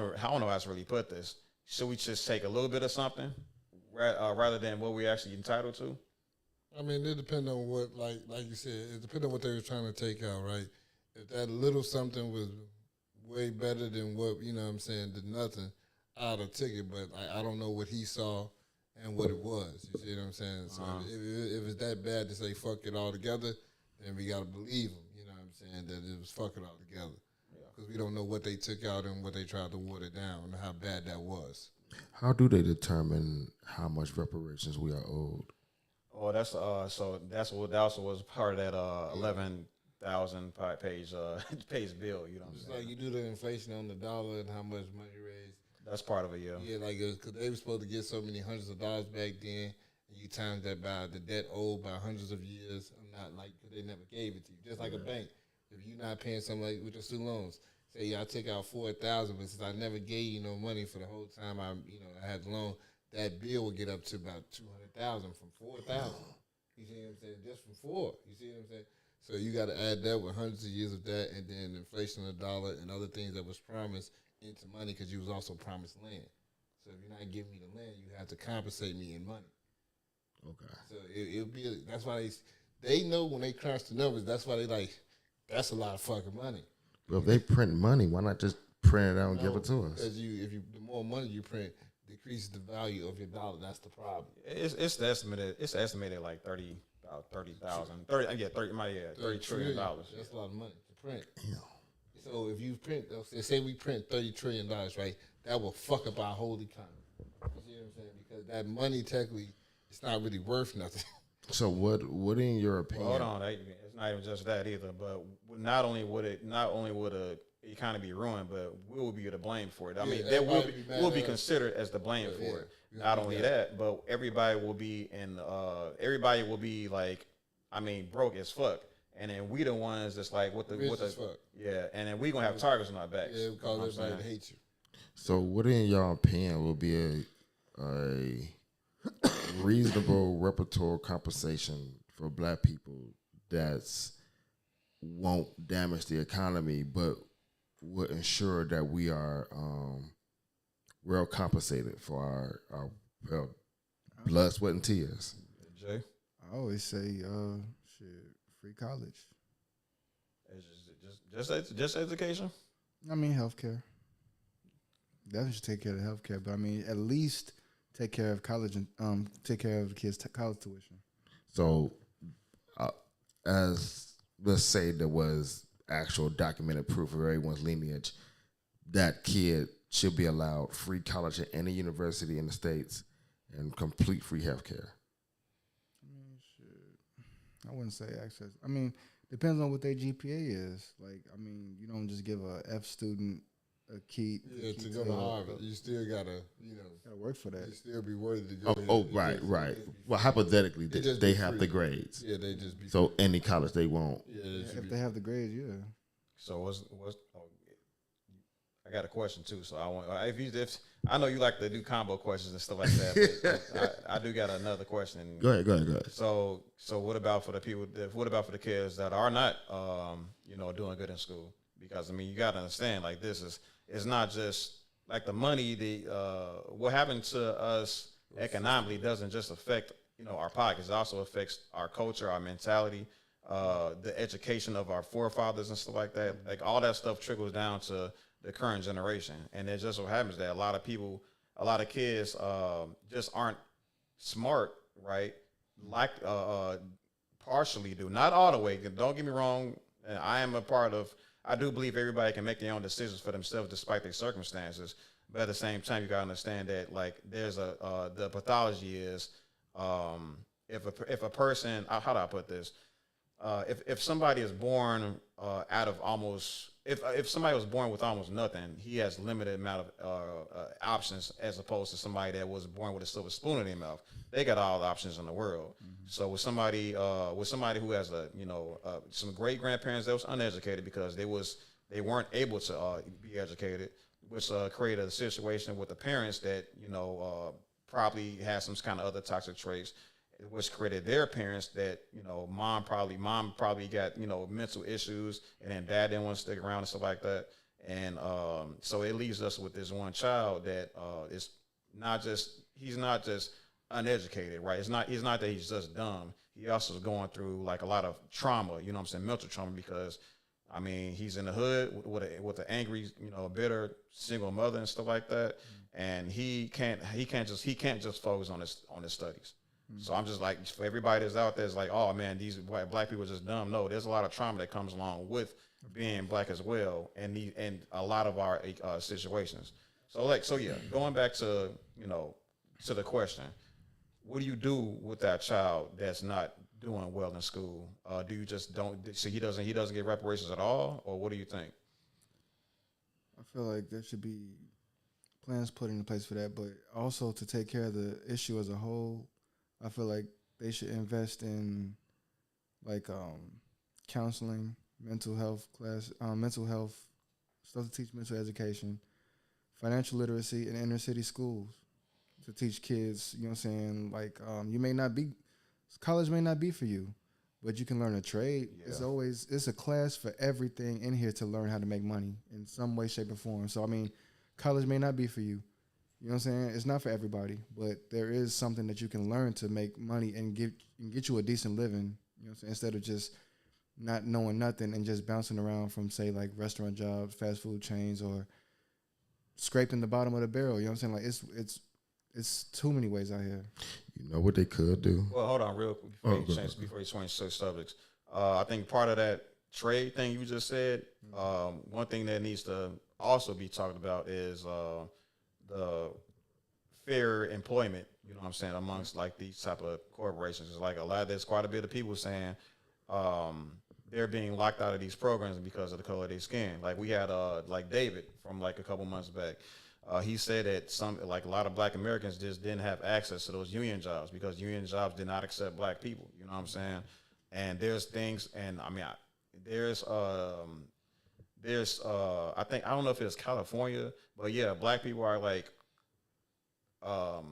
know how to really put this. Should we just take a little bit of something rather than what we're actually entitled to? I mean, it depends on what, like you said, it depends on what they were trying to take out, right? If that little something was way better than what, than nothing, I'd have took it, but I don't know what he saw and what it was. You see what I'm saying? So if it's that bad to say fuck it all together, then we got to believe him, you know what I'm saying, that it was fucking all together. Because we don't know what they took out and what they tried to water down and how bad that was. How do they determine how much reparations we are owed? Oh, that's so that's what that also was part of that 11,000 page page bill. You know what I'm It's saying? like you do the inflation on the dollar and how much money raised. That's part of it, yeah. Yeah, like because they were supposed to get so many hundreds of dollars back then, and you times that by the debt owed by hundreds of years. I'm not like, because they never gave it to you. Just like a bank, if you're not paying something like with your student loans, say I took out $4,000, but since I never gave you no money for the whole time I had the loan, that bill would get up to about $200,000 from $4,000. You see what I'm saying? Just from $4. You see what I'm saying? So you got to add that with hundreds of years of that, and then inflation of the dollar and other things that was promised into money, because you was also promised land. So if you're not giving me the land, you have to compensate me in money. Okay. So it'll be, that's why they know when they crunch the numbers. That's why they like, that's a lot of fucking money. Well, if they print money, why not just print it out and give it to us? Because the more money you print, decreases the value of your dollar. That's the problem. It's estimated like 30,000. 30 trillion dollars. That's a lot of money to print. Yeah. So if you print, say we print $30 trillion, right? That will fuck up our whole economy. You see what I'm saying? Because that money technically, it's not really worth nothing. So what in your opinion? Well, hold on, it's not even just that either. But not only would the economy be ruined, but we will be to blame for it. I mean, that will be considered as the blame for it. Not only that, but everybody will be like, I mean, broke as fuck. And then we the ones that's like, and then we gonna have targets on our backs. Yeah, because everybody hates you. So what in your opinion will be a reasonable repertoire compensation for black people that's won't damage the economy, but would ensure that we are well compensated for our blood, sweat, and tears? Jay? I always say, free college. Just education? I mean, healthcare. Definitely should take care of healthcare, but I mean, at least take care of college and take care of the kids' college tuition. So, as let's say there was actual documented proof of everyone's lineage, that kid should be allowed free college at any university in the States and complete free healthcare. I wouldn't say access. I mean, depends on what their GPA is. Like, I mean, you don't just give a F student a key. Yeah, to go to Harvard, you still gotta, gotta work for that. You still be worthy to go. Right. Well, hypothetically, they have the grades. Yeah, they just be. So any college they won't. Yeah, if they have the grades, yeah. So what's I got a question too. So I want if I know you like to do combo questions and stuff like that. But I do got another question. Go ahead. So what about for the people? What about for the kids that are not doing good in school? Because I mean, you got to understand, like, it's not just like the money. What happened to us economically doesn't just affect our pockets. It also affects our culture, our mentality, the education of our forefathers and stuff like that. Like, all that stuff trickles down to the current generation. And it just so happens that a lot of kids just aren't smart, right? Like partially do, not all the way. Don't get me wrong. I do believe everybody can make their own decisions for themselves despite their circumstances. But at the same time, you gotta understand that, like, there's the pathology is if a person, how do I put this? If somebody is born out of almost, if somebody was born with almost nothing, he has limited amount of options as opposed to somebody that was born with a silver spoon in their mouth. They got all the options in the world. Mm-hmm. So with somebody who has some great grandparents that was uneducated because they weren't able to be educated, which created a situation with the parents that probably had some kind of other toxic traits, which created their parents that, mom probably got, mental issues, and then dad didn't want to stick around and stuff like that. And so it leaves us with this one child that he's not just uneducated, right? It's not that he's just dumb. He also is going through like a lot of trauma, mental trauma, because I mean, he's in the hood with an angry, bitter single mother and stuff like that. And he can't just focus on his studies. So I'm just like, for everybody that's out there, it's like, oh man, these black people are just dumb. No, there's a lot of trauma that comes along with being black as well, and a lot of our situations. So yeah, going back to to the question, what do you do with that child that's not doing well in school? Do you just don't? So he doesn't get reparations at all, or what do you think? I feel like there should be plans put into place for that, but also to take care of the issue as a whole. I feel like they should invest in like counseling, mental health stuff to teach mental education, financial literacy in inner city schools to teach kids, you know what I'm saying? Like college may not be for you, but you can learn a trade. Yeah. It's a class for everything in here to learn how to make money in some way, shape, or form. So I mean, college may not be for you. You know what I'm saying? It's not for everybody, but there is something that you can learn to make money and get you a decent living. You know what I'm saying? Instead of just not knowing nothing and just bouncing around from, say, like restaurant jobs, fast food chains, or scraping the bottom of the barrel. You know what I'm saying? Like it's too many ways out here. You know what they could do? Well, hold on real quick before you change subjects. I think part of that trade thing you just said, one thing that needs to also be talked about is the fair employment, you know what I'm saying, amongst like these type of corporations. It's like there's quite a bit of people saying they're being locked out of these programs because of the color of their skin. Like we had like David from like a couple months back. He said that a lot of black Americans just didn't have access to those union jobs because union jobs did not accept black people. You know what I'm saying? And there's things, and I mean, there's I think, I don't know if it's California, but yeah, black people are like are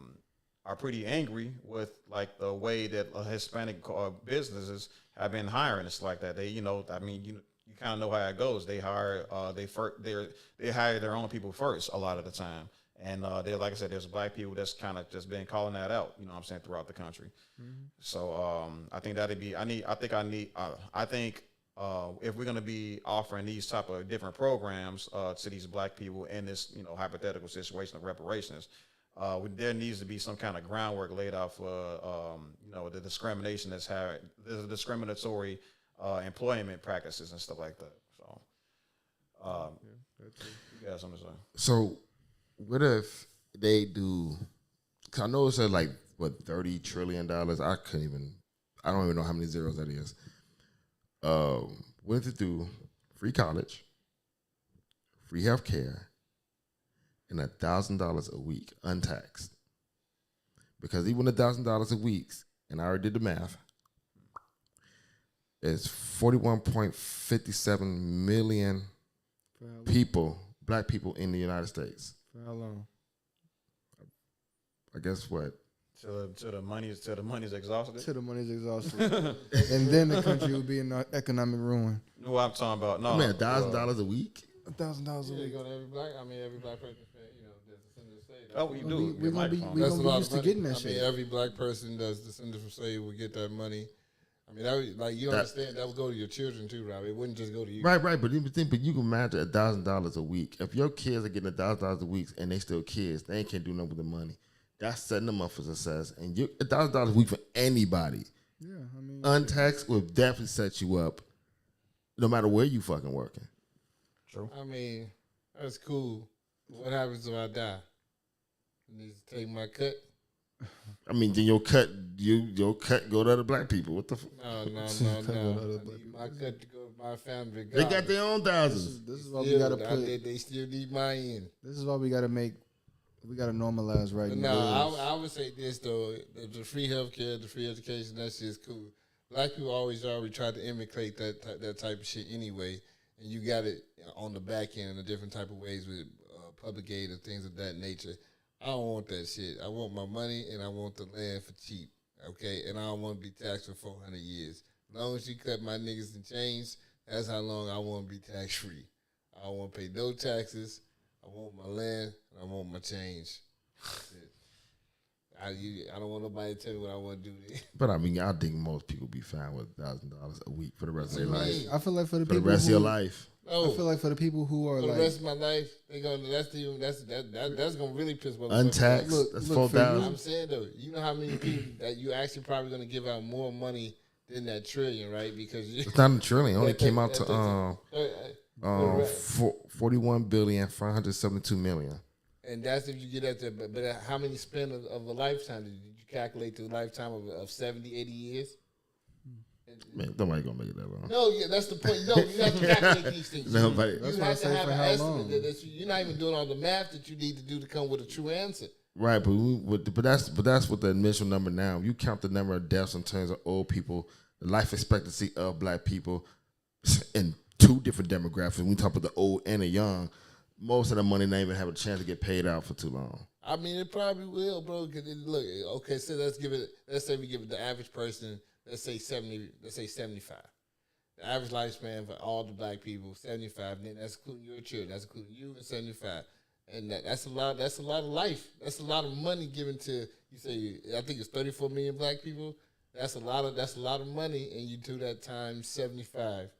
pretty angry with like the way that Hispanic businesses have been hiring. It's like that. They, you kind of know how it goes. They hire they hire their own people first a lot of the time. And they're, like I said, there's black people that's kind of just been calling that out, you know what I'm saying, throughout the country. Mm-hmm. So I think that'd be, I think if we're going to be offering these type of different programs to these black people in this, hypothetical situation of reparations, there needs to be some kind of groundwork laid out for, the discrimination the discriminatory employment practices and stuff like that. So, you got something to say? So, what if they do? Cause I know it said like $30 trillion. I don't even know how many zeros that is. What if they do free college, free health care, and $1,000 a week untaxed? Because even $1,000 a week, and I already did the math, is 41.57 million people, black people in the United States. For how long? I guess what? Till the money's exhausted. Till the money's exhausted, and then the country will be in economic ruin. You know what I'm talking about? No, I mean, $1,000 a week. $1,000 a week. Go to every black person, that's descended from slavery. Oh, you do. We're gonna be used to getting that shit. I mean, every black person that's descended from slavery will get that money. I mean, you understand that would go to your children too, Rob. It wouldn't just go to you. Right. But you can imagine $1,000 a week. If your kids are getting $1,000 a week and they still kids, they can't do nothing with the money. That's setting them up for success. And $1,000 a week for anybody, I mean, untaxed will definitely set you up, no matter where you fucking working. True. I mean, that's cool. What happens if I die? You need to take my cut. I mean, then your cut go to other black people. What the fuck? No. I need my cut to go to my family. They got their own thousands. This is why we gotta They still need my end. This is why we gotta normalize right now. No, I would say this though: the free healthcare, the free education, that shit's cool. Black people already try to imitate that type of shit anyway, and you got it on the back end in a different type of ways with public aid and things of that nature. I don't want that shit. I want my money and I want the land for cheap, okay? And I don't want to be taxed for 400 years. As long as you cut my niggas in chains, that's how long I want to be tax-free. I don't want to pay no taxes. I want my land and I want my change. That's it. I don't want nobody to tell me what I want to do. But I mean, I think most people be fine with $1,000 a week for the rest of their life. I feel like for the rest of your life. No. I feel like for the people who are for like the rest of my life, they gonna that's gonna really piss my Untaxed. Look, That's $4,000. I'm saying though, you know how many people that you actually probably gonna give out more money than that trillion, right? Because It's not a trillion. It only came out to 41,572 million. And that's if you get at the, but how many spend of a lifetime? Did you calculate the lifetime of 70, 80 years? Man, nobody gonna make it that long. No, yeah, that's the point. No, you have to calculate these things. Nobody. You have to have an estimate. You're not even doing all the math that you need to do to come with a true answer. Right, but that's what the initial number now. You count the number of deaths in terms of old people, the life expectancy of black people in two different demographics. We talk about the old and the young. Most of the money not even have a chance to get paid out for too long. I mean, it probably will, bro. Cause look, okay, so let's say we give it the average person, let's say 75. The average lifespan for all the black people, 75. And then that's including your children. That's including you and 75. And that's a lot. That's a lot of life. That's a lot of money given to, you say, I think it's 34 million black people. That's a lot of money, and you do that times 75.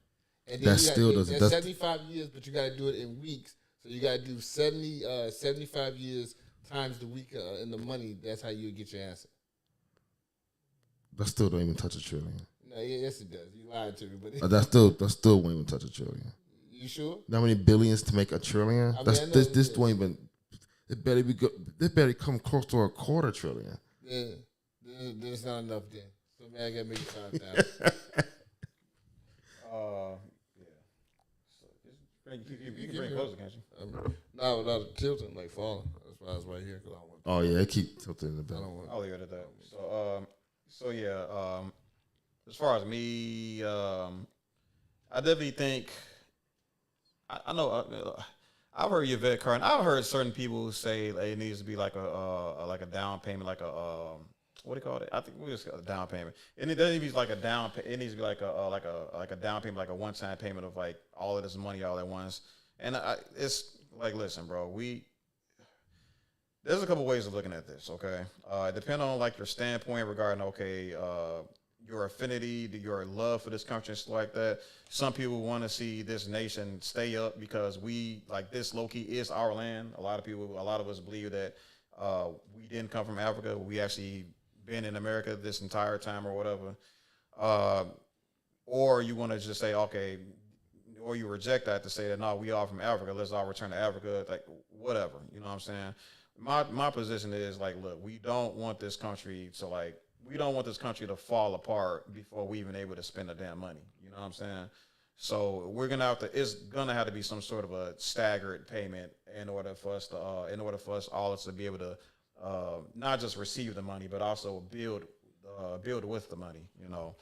And then that's 75 years, but you got to do it in weeks. So you got to do 75 years times the week in the money. That's how you get your answer. That still don't even touch a trillion. No, yes it does. You lied to me, but that still won't even touch a trillion. You sure? How many billions to make a trillion? I mean, This don't even. It better come close to $250 billion. Yeah, there's not enough then. So man, I gotta make it 5,000. You can bring it closer, can't you? No, without tilting, like falling. That's why I was right here. Cause I want Oh yeah, they keep tilting in the back. I'll leave it at that. So yeah. As far as me, I definitely think. I know. I've heard Yvette Carter. I've heard certain people say it needs to be like a down payment, like a what do you call it? I think we just got a down payment. And it doesn't even like a down. It needs to be like a down payment, like a one-time payment of like all of this money all at once. And it's like, listen, bro, there's a couple ways of looking at this. Okay, depending on like your standpoint regarding your affinity, your love for this country and stuff like that. Some people want to see this nation stay up because this low-key is our land. A lot of us believe that we didn't come from Africa. We actually been in America this entire time or whatever. Or you want to just say, okay, or you reject that to say that, no, we are from Africa. Let's all return to Africa. Like, whatever. You know what I'm saying? My position is like, look, we don't want this country to fall apart before we even able to spend the damn money. You know what I'm saying? So it's gonna have to be some sort of a staggered payment in order for us all to be able to not just receive the money, but also build with the money. You know,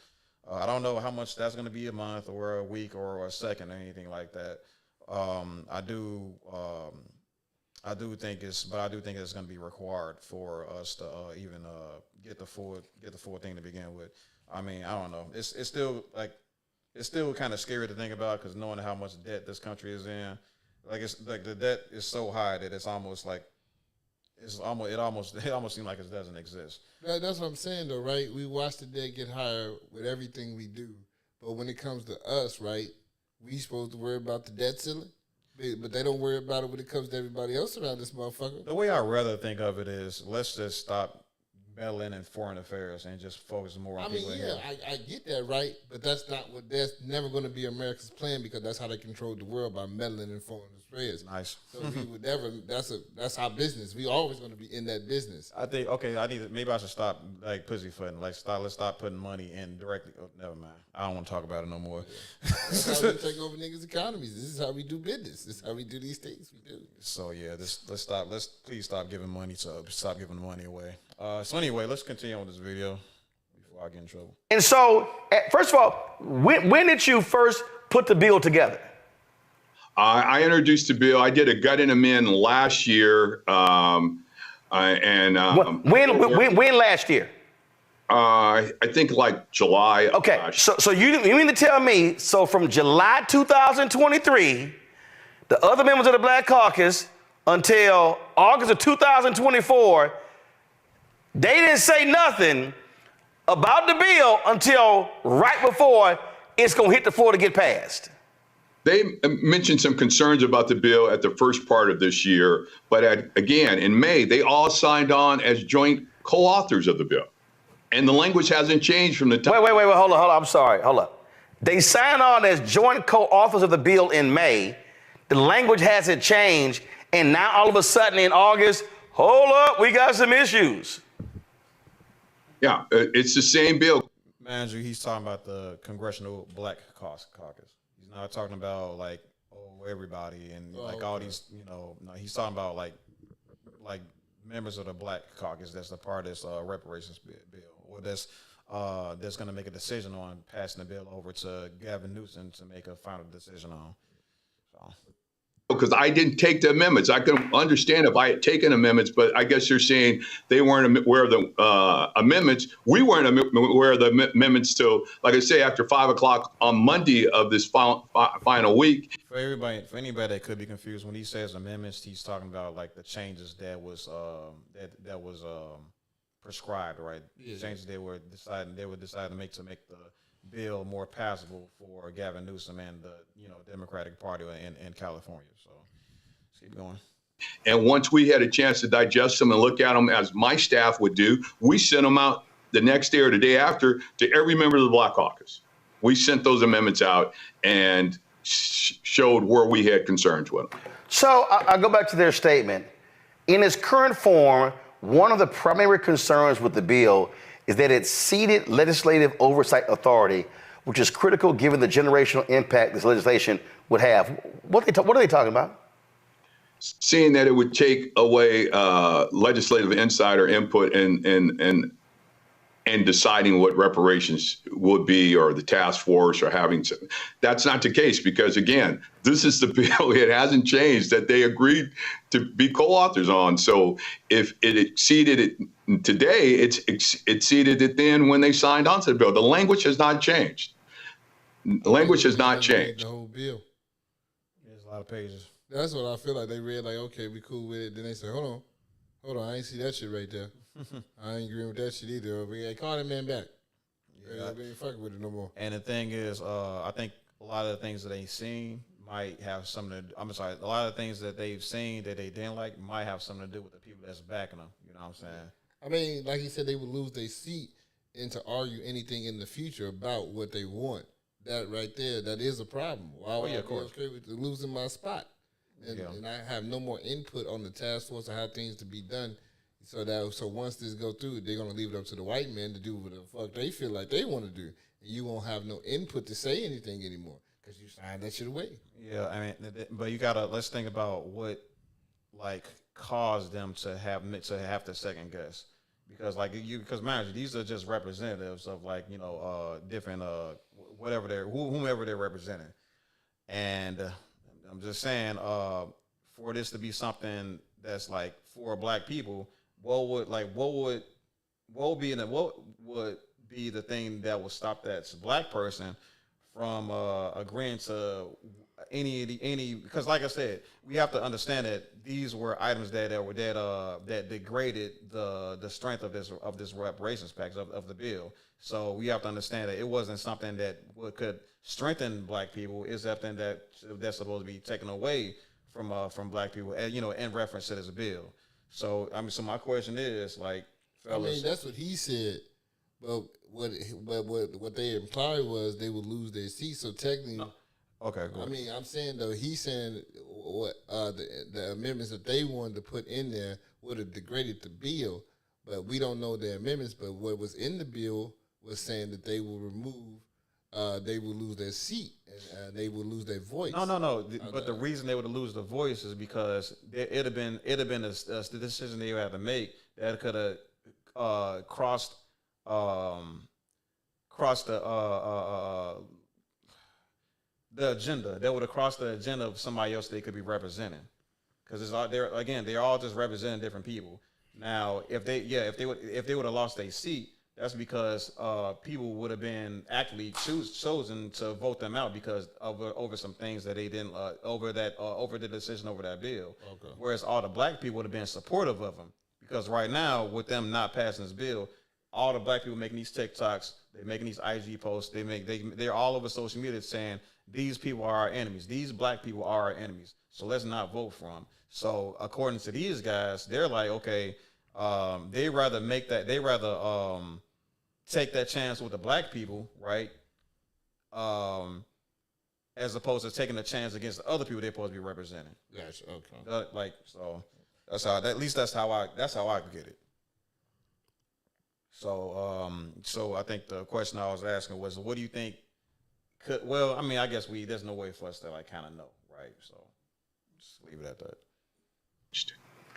I don't know how much that's gonna be, a month or a week or a second or anything like that. I do think it's going to be required for us to even get the full thing to begin with. I mean, I don't know. It's still kind of scary to think about because knowing how much debt this country is in, like it's like the debt is so high that it almost seems like it doesn't exist. That's what I'm saying though, right? We watch the debt get higher with everything we do, but when it comes to us, right, we supposed to worry about the debt ceiling. But they don't worry about it when it comes to everybody else around this motherfucker. The way I rather think of it is, let's just stop meddling in foreign affairs and just focus more on people in here. I get that, right? But that's never going to be America's plan because that's how they control the world, by meddling in foreign affairs. Nice. So we would never. That's our business. We always going to be in that business. I think maybe I should stop like pussyfooting. Like let's stop putting money in directly. Oh, never mind. I don't want to talk about it no more. Yeah. That's how we take over niggas' economies. This is how we do business. This is how we do these things. We do. So yeah, let's please stop giving money away. So anyway, let's continue on this video before I get in trouble. And so, first of all, when did you first put the bill together? I introduced the bill. I did a gut and amend last year. When last year? I think like July. Okay, so you mean to tell me, so from July 2023, the other members of the Black Caucus until August of 2024, they didn't say nothing about the bill until right before it's going to hit the floor to get passed? They mentioned some concerns about the bill at the first part of this year, but again, in May, they all signed on as joint co-authors of the bill. And the language hasn't changed from the time. Wait, hold on. I'm sorry. Hold up. They signed on as joint co-authors of the bill in May. The language hasn't changed. And now all of a sudden in August, hold up, we got some issues. Yeah, it's the same bill. Manager, he's talking about the Congressional Black Caucus. He's not talking about like everybody and all these, no, he's talking about like members of the Black Caucus that's a part of this reparations bill, or that's going to make a decision on passing the bill over to Gavin Newsom to make a final decision on. So. Because I didn't take the amendments. I can understand if I had taken amendments, but I guess you're saying they weren't aware of the amendments. We weren't aware of the amendments till, like I say, after 5 o'clock on Monday of this final week. For anybody that could be confused, when he says amendments, he's talking about like the changes that was prescribed, right? Yeah. Changes they were deciding to make the bill more passable for Gavin Newsom and the Democratic Party in California. So let's keep going. And once we had a chance to digest them and look at them as my staff would do, we sent them out the next day or the day after to every member of the Black Caucus. We sent those amendments out and showed where we had concerns with them. So I go back to their statement. In its current form, one of the primary concerns with the bill is that it ceded legislative oversight authority, which is critical given the generational impact this legislation would have. What are they talking about? Seeing that it would take away legislative insider input and deciding what reparations would be, or the task force, or having to. That's not the case, because again, this is the bill. It hasn't changed that they agreed to be co-authors on. So if it exceeded it today, it exceeded it then when they signed on to the bill. The language has not changed. The language has not changed. The whole bill. There's a lot of pages. That's what I feel like. They read like, okay, we cool with it. Then they say, hold on, I ain't see that shit right there. I ain't agreeing with that shit either. We ain't call that man back. Yeah, they ain't fucking with it no more. And the thing is, I think a lot of the things that they've seen might have something to. I'm sorry, a lot of the things that they've seen that they didn't like might have something to do with the people that's backing them. You know what I'm saying? I mean, like he said, they would lose their seat and to argue anything in the future about what they want. That right there, that is a problem. Why would I be okay with losing my spot? And I have no more input on the task force or how things to be done. So once this go through, they're gonna leave it up to the white men to do what the fuck they feel like they want to do, and you won't have no input to say anything anymore because you signed that shit away. Yeah, I mean, but let's think about what like caused them to have to second guess, because man, these are just representatives of different whomever they're representing, and I'm just saying for this to be something that's like for Black people. What would be the thing that would stop that Black person from agreeing to any? Because like I said, we have to understand that these were items that degraded the strength of this reparations package of the bill. So we have to understand that it wasn't something that could strengthen Black people. It's something that's supposed to be taken away from Black people, in reference to this bill. So so my question is, like, fellas, I mean, that's what he said, but what they implied was they would lose their seat. So technically, okay. I mean, I'm saying though, he's saying what the amendments that they wanted to put in there would have degraded the bill, but we don't know the amendments. But what was in the bill was saying that they will remove. They will lose their seat and they will lose their voice. No. But the reason they would lose the voice is because it'd have been a decision they would have to make that could have crossed the agenda. That would have crossed the agenda of somebody else they could be representing, because they're all just representing different people. Now, if they would have lost their seat. That's because people would have been actually chosen to vote them out because over some things that they didn't over the decision over that bill. Okay. Whereas all the Black people would have been supportive of them, because right now with them not passing this bill, all the Black people making these TikToks They're making these IG posts. They're all over social media saying these people are our enemies. These black people are our enemies. So let's not vote for them. So according to these guys, they're like, okay, they rather take that chance with the black people, right? As opposed to taking a chance against the other people they're supposed to be representing. Gotcha. Okay. So that's how. At least that's how I get it. So I think the question I was asking was, what do you think? Well, I mean, I guess there's no way for us to like kind of know, right? So just leave it at that.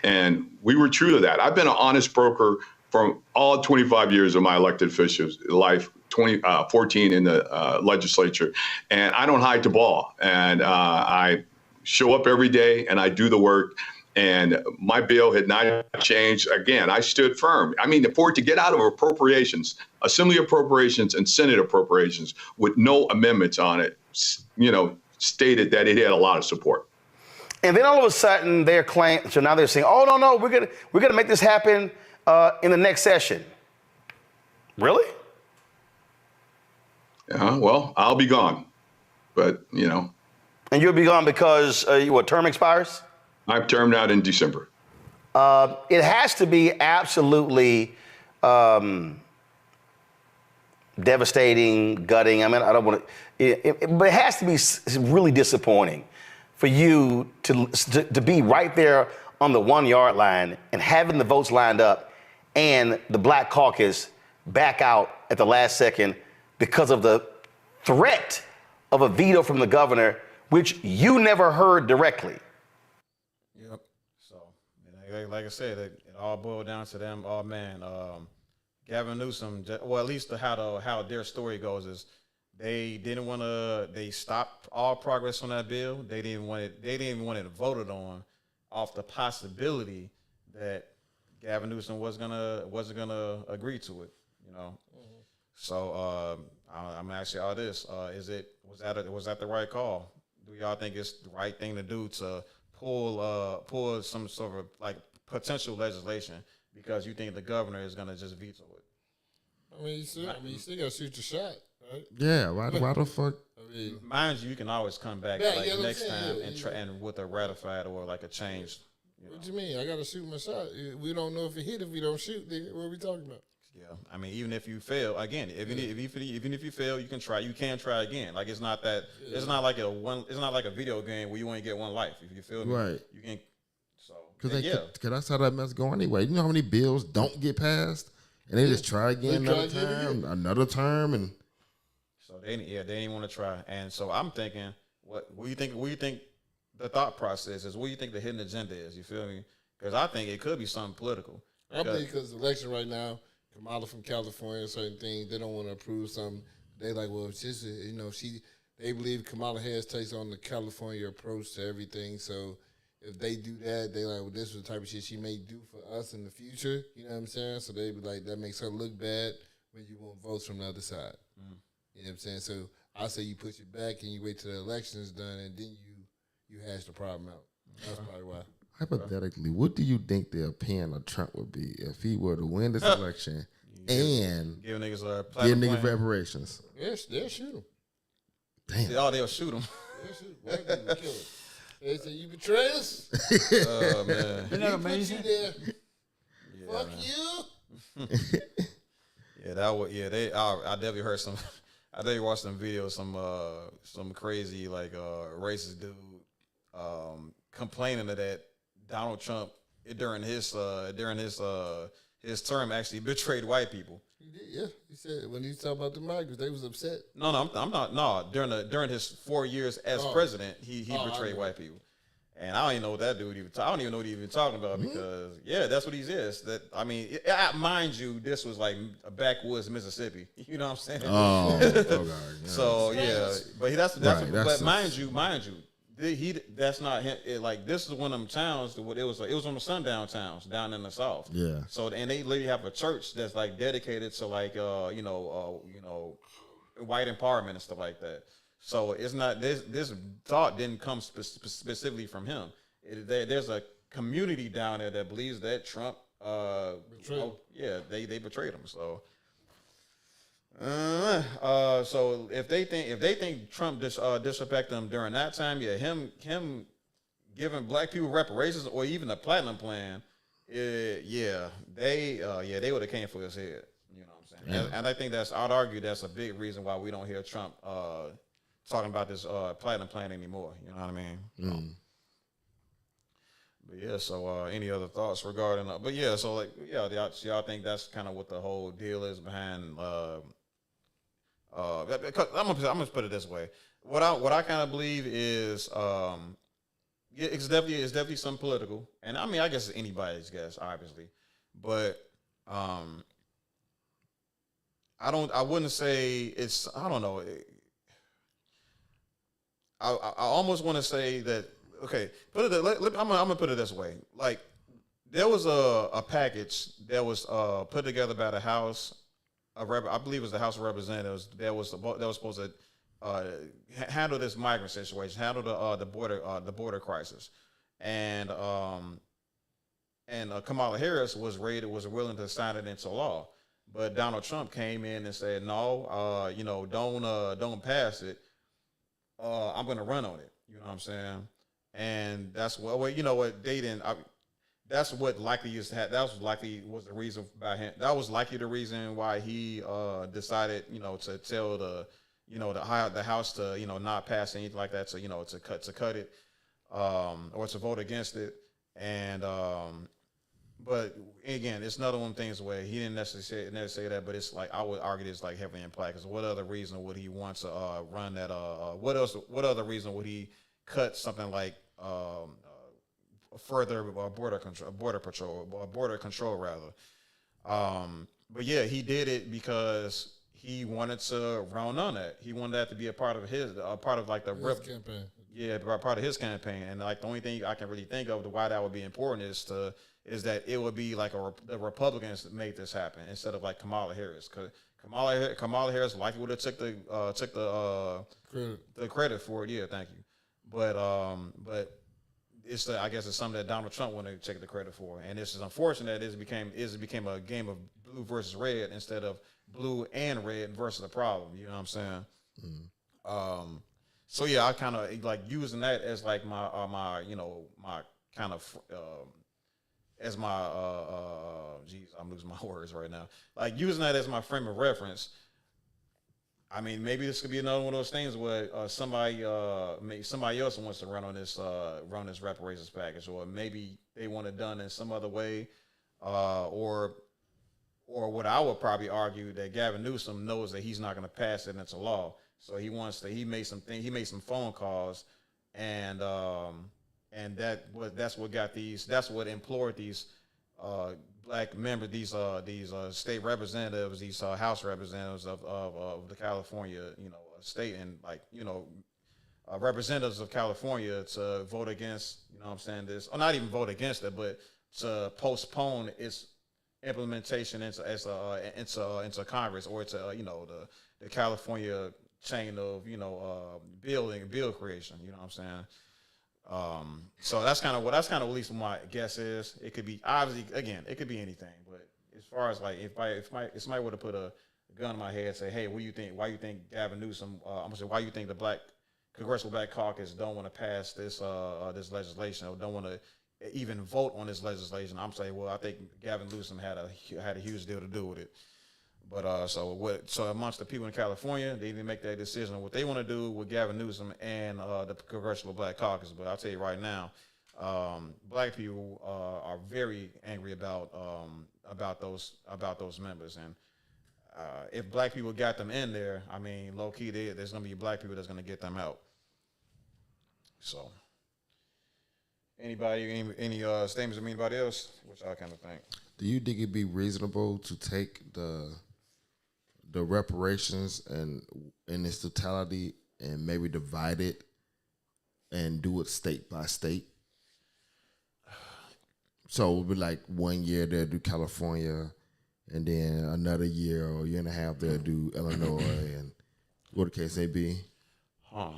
And we were true to that. I've been an honest broker for all 25 years of my elected officials life, 14 in the legislature. And I don't hide the ball. And I show up every day and I do the work. And my bill had not changed. Again, I stood firm. I mean, for it to get out of appropriations, Assembly appropriations and Senate appropriations with no amendments on it, stated that it had a lot of support. And then all of a sudden they're claiming, so now they're saying, oh, no, we're gonna make this happen in the next session. Really? Well, I'll be gone, but And you'll be gone because your term expires? I'm termed out in December. It has to be absolutely devastating, gutting. I mean, I don't want to, but it has to be really disappointing for you to be right there on the 1 yard line and having the votes lined up and the Black Caucus back out at the last second because of the threat of a veto from the governor, which you never heard directly. Yep. So, like I said, it all boiled down to them. Oh man, Gavin Newsom. Well, at least how their story goes is they didn't want to. They stopped all progress on that bill. They didn't want it. They didn't even want it voted on off the possibility that Gavin Newsom wasn't gonna agree to it. So I'm gonna ask you all this: was that the right call? Do y'all think it's the right thing to do to pull some sort of like potential legislation because you think the governor is gonna just veto it? I mean, you still gotta shoot your shot, right? Yeah. Why the fuck? I mean, mind you can always come back next time and with a ratified or like a change. What do you mean? I gotta shoot my shot. We don't know if it hit if we don't shoot. What are we talking about? Yeah, I mean, even if you fail, again, even if you fail, you can try. You can try again. Like it's not that. Yeah. It's not like a video game where you only get one life. If you feel me, right? You can. So because that's how that mess go anyway. You know how many bills don't get passed, and they just try again another term, and so they didn't want to try. And so I'm thinking, what do you think? What do you think the thought process is? What do you think the hidden agenda is? You feel me? Because I think it could be something political. I think because the election right now. Kamala from California, certain things they don't want to approve something. They like, well, it's just they believe Kamala Harris takes on the California approach to everything. So if they do that, they like, well, this is the type of shit she may do for us in the future. You know what I'm saying? So they be like, that makes her look bad when you want votes from the other side. Mm. You know what I'm saying? So I say you push it back and you wait till the election is done and then you hash the problem out. That's probably why. Hypothetically, what do you think the opinion of Trump would be if he were to win this election and give niggas reparations? Yes, they'll shoot him. Damn. They'll shoot him. They'll shoot him. White people kill him. They say, you betray us? Oh, man. Isn't that amazing? Yeah, fuck you. I definitely heard some. I definitely watched some videos. Some crazy like racist dude complaining of that Donald Trump during his term actually betrayed white people. He did, yeah. He said when he was talking about the migrants, they was upset. No, I'm not. No, during his 4 years as president, he betrayed white people. And I don't even know what that dude even. I don't even know what he even talking about because that's what he is. That I mean, mind you, this was like a backwoods Mississippi. You know what I'm saying? Oh, okay. Yeah. So but that's right, but mind you, that's not him. Like this is one of them towns. It was on the sundown towns down in the South. Yeah. So and they literally have a church that's like dedicated to like white empowerment and stuff like that. So it's not this thought didn't come specifically from him. There's a community down there that believes that Trump they betrayed him. So So if they think Trump disrespect them during that time, yeah, him giving black people reparations or even a platinum plan, they would have came for his head. You know what I'm saying? And I think I'd argue that's a big reason why we don't hear Trump talking about this platinum plan anymore. You know what I mean? But yeah, so any other thoughts regarding? But yeah, so like y'all think that's kind of what the whole deal is behind? Because I'm gonna put it this way. What I kind of believe is, it's definitely some political, and I mean I guess it's anybody's guess, obviously, but I wouldn't say it's, I don't know. I almost want to say that, okay, I'm gonna put it this way. Like, there was a package that was put together by the House, I believe it was the House of Representatives, that was supposed to handle this migrant situation, handle the border crisis, and Kamala Harris was willing to sign it into law, but Donald Trump came in and said, no, don't pass it. I'm going to run on it. You know what I'm saying? And that's what they didn't. That's what likely used to have. That was the reason by him. That was likely the reason why he decided, to tell the House to, not pass anything like that, to cut it, or to vote against it. And but again, it's another one of the things where he didn't necessarily say that, but it's like, I would argue it's like heavily implied. Because what other reason would he want to run that? What other reason would he cut something like further border control rather? But yeah, he did it because he wanted to run on that. He wanted that to be a part of his campaign. Yeah, part of his campaign. And like the only thing I can really think of why that would be important is that it would be like the Republicans that made this happen instead of like Kamala Harris, because Kamala Harris likely would have took the credit for it. Yeah, thank you. But I guess it's something that Donald Trump wanted to take the credit for, and this is unfortunate. It became a game of blue versus red instead of blue and red versus the problem. You know what I'm saying? Mm-hmm. So yeah, I kind of like using that as like my kind of as my geez, I'm losing my words right now. Like using that as my frame of reference. I mean, maybe this could be another one of those things where somebody else wants to run this reparations package, or maybe they want it done in some other way, or what I would probably argue that Gavin Newsom knows that he's not going to pass it into law, so he made some phone calls, and that's what implored these black members, these state representatives, these House representatives of the California, state, and representatives of California to vote against, what I'm saying, this, or not even vote against it, but to postpone its implementation into Congress, or to the California chain of bill creation. You know what I'm saying? So that's kind of at least what my guess is. It could be, obviously, again, it could be anything. But as far as like, if somebody were to put a gun in my head and say, hey, what do you think? Why you think Gavin Newsom? I'm gonna say, why you think the Congressional Black Caucus don't want to pass this legislation, or don't want to even vote on this legislation? I'm saying, well, I think Gavin Newsom had a huge deal to do with it. But so amongst the people in California, they didn't make that decision on what they want to do with Gavin Newsom and the Congressional Black Caucus. But I'll tell you right now, black people are very angry about those members, and if black people got them in there, I mean, low key, there's gonna be black people that's gonna get them out. So, anybody, any statements from anybody else? Which I kind of think. Do you think it'd be reasonable to take the reparations and in its totality and maybe divide it and do it state by state? So it would be like 1 year they'll do California, and then another year or year and a half they'll do Illinois, and what the case may be. I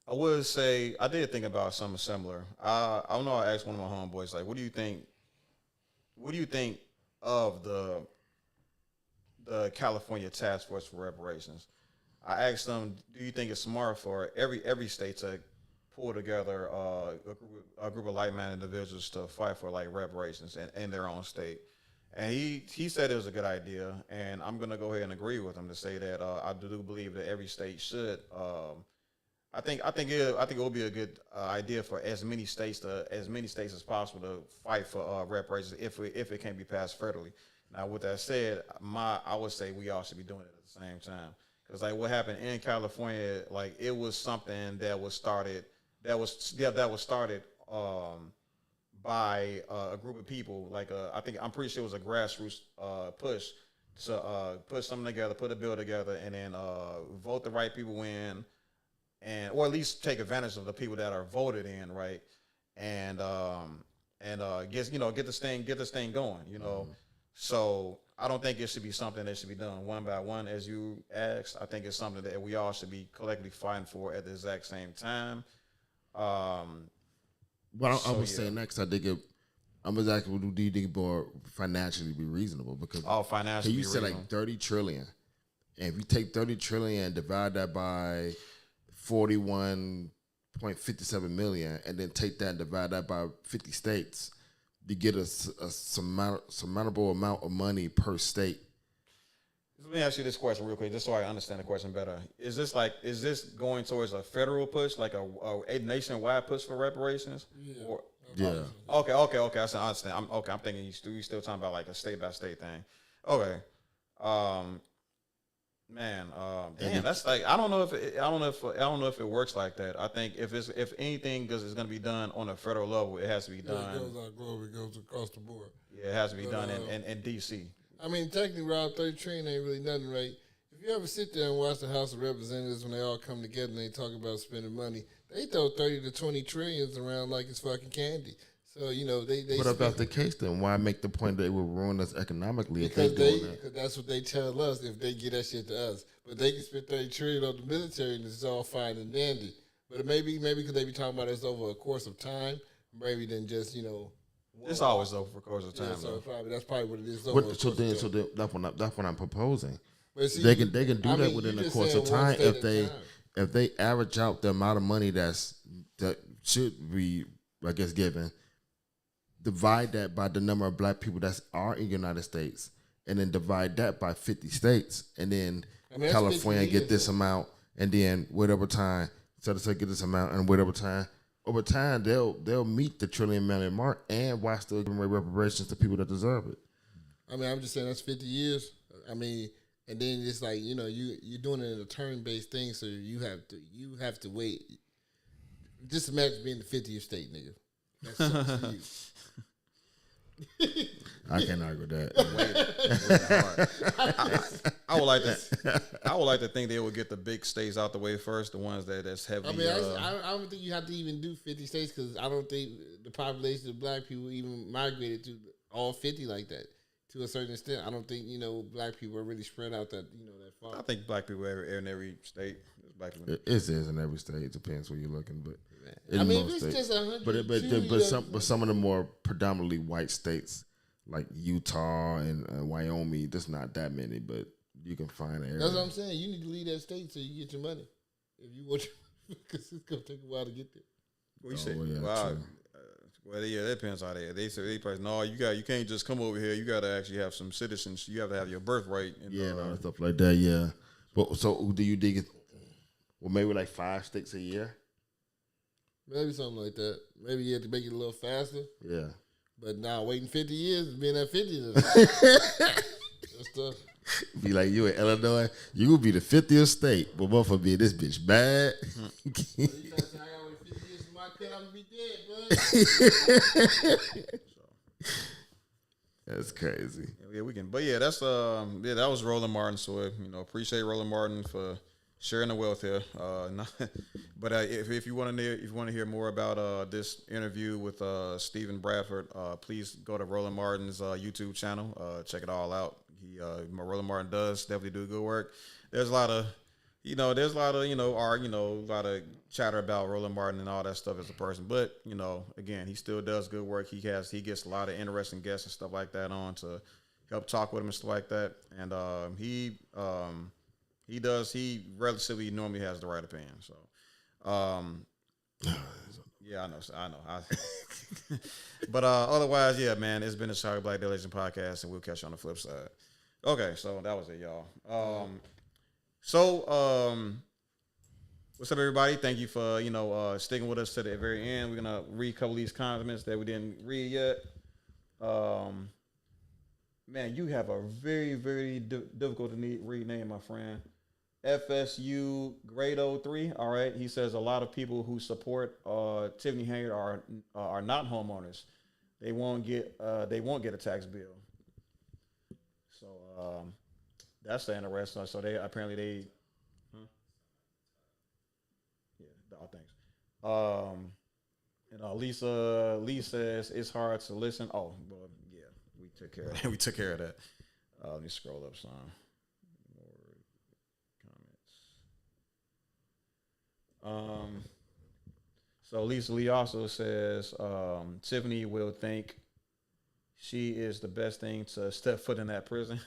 would say I did think about something similar. I don't know. I asked one of my homeboys, like, what do you think of the California Task Force for Reparations. I asked them, do you think it's smart for every state to pull together a group of like-minded individuals to fight for like reparations in their own state? And he said it was a good idea, and I'm gonna go ahead and agree with him to say that I do believe that every state should. I think it will be a good idea for as many states as possible to fight for reparations if it can be passed federally. Now, with that said, I would say we all should be doing it at the same time, because like what happened in California, like it was something that was started by a group of people. Like I'm pretty sure it was a grassroots push to put something together, put a bill together, and then vote the right people in, or at least take advantage of the people that are voted in, right? And get this thing going, you know. So I don't think it should be something that should be done one by one, as you asked. I think it's something that we all should be collectively fighting for at the exact same time. Well, I was saying next, I think I'm exactly what do you think more financially be reasonable? Because financially, you said like 30 trillion, and if you take 30 trillion and divide that by 41.57 million, and then take that and divide that by 50 states, you get a surmountable amount of money per state. Let me ask you this question real quick, just so I understand the question better. Is this going towards a federal push, like a nationwide push for reparations? Yeah. Yeah. Okay. I understand. I'm thinking you still talking about like a state by state thing. Okay. Damn, that's like I don't know if it works like that. I think if anything, because it's going to be done on a federal level, it has to be done. It goes out global, it goes across the board. Yeah, it has to be done in D.C. I mean, technically, Rob, 30 trillion ain't really nothing, right? If you ever sit there and watch the House of Representatives when they all come together and they talk about spending money, they throw 30 to 20 trillions around like it's fucking candy. So, you know, they But if that's the case, then why make the point that it will ruin us economically if they doing that? Because that's what they tell us if they get that shit to us. But they can spend 30 trillion on the military and it's all fine and dandy. But maybe because they be talking about it's over a course of time, maybe than just, you know. It's always over for a course of time. Yeah, so that's probably what it is. That's what I'm proposing. But see, they can do that within a course of time if they average out the amount of money that should be, I guess, given. Divide that by the number of black people that are in the United States, and then divide that by 50 states, and then California get this amount, and then whatever time, so to get this amount, and whatever time. Over time, they'll meet the $1 trillion mark, and while still giving away reparations to people that deserve it. I mean, I'm just saying that's 50 years. I mean, and then it's like, you know, you're doing it in a term-based thing, so you have to wait. Just imagine being the 50th state, nigga. That's something to you. I can't argue that. I would like to think they would get the big states out the way first, the ones that's heavy. I mean, I don't think you have to even do 50 states because I don't think the population of black people even migrated to all 50 like that. To a certain extent, I don't think, you know, black people are really spread out that, you know, that far. I think black people are in every state. Black people. It is in every state. It depends where you're looking, but I mean, it's just 100. But some of the more predominantly white states like Utah and Wyoming, there's not that many, but you can find areas. That's what I'm saying. You need to leave that state so you get your money. If you want, because it's gonna take a while to get there. What you say? Well, yeah, that depends how they say they probably no. You can't just come over here. You got to actually have some citizens. You have to have your birthright. And stuff like that. Yeah. But so do you dig it? Well, maybe like 5 states a year. Maybe something like that. Maybe you have to make it a little faster. Yeah. But now waiting 50 years, being at 50, that's tough. Be like you in Illinois, you will be the 50th state, but what for being this bitch bad? That's crazy. Yeah, we can. But yeah, that was Roland Martin. So appreciate Roland Martin for sharing the wealth here. But if you want to hear more about this interview with Stephen Bradford, please go to Roland Martin's YouTube channel. Check it all out. Roland Martin does definitely do good work. There's a lot of chatter about Roland Martin and all that stuff as a person, but again, he still does good work. He gets a lot of interesting guests and stuff like that on to help talk with him and stuff like that. And he relatively normally has the right opinion. So, yeah, I know. But otherwise, yeah, man, it's been the Chicago Black Daily Legend podcast, and we'll catch you on the flip side. Okay, so that was it, y'all. What's up, everybody? Thank you for sticking with us to the very end. We're gonna read a couple of these comments that we didn't read yet. Man, you have a very, very difficult to read name, my friend. FSU Grade 03. All right, he says a lot of people who support Tiffany Henyard are not homeowners. They won't get a tax bill. So that's the interesting. So they apparently. Oh, thanks. Lisa Lee says it's hard to listen. Oh, well, yeah, we took care of that. We took care of that. Let me scroll up some more comments. So Lisa Lee also says Tiffany will think she is the best thing to step foot in that prison.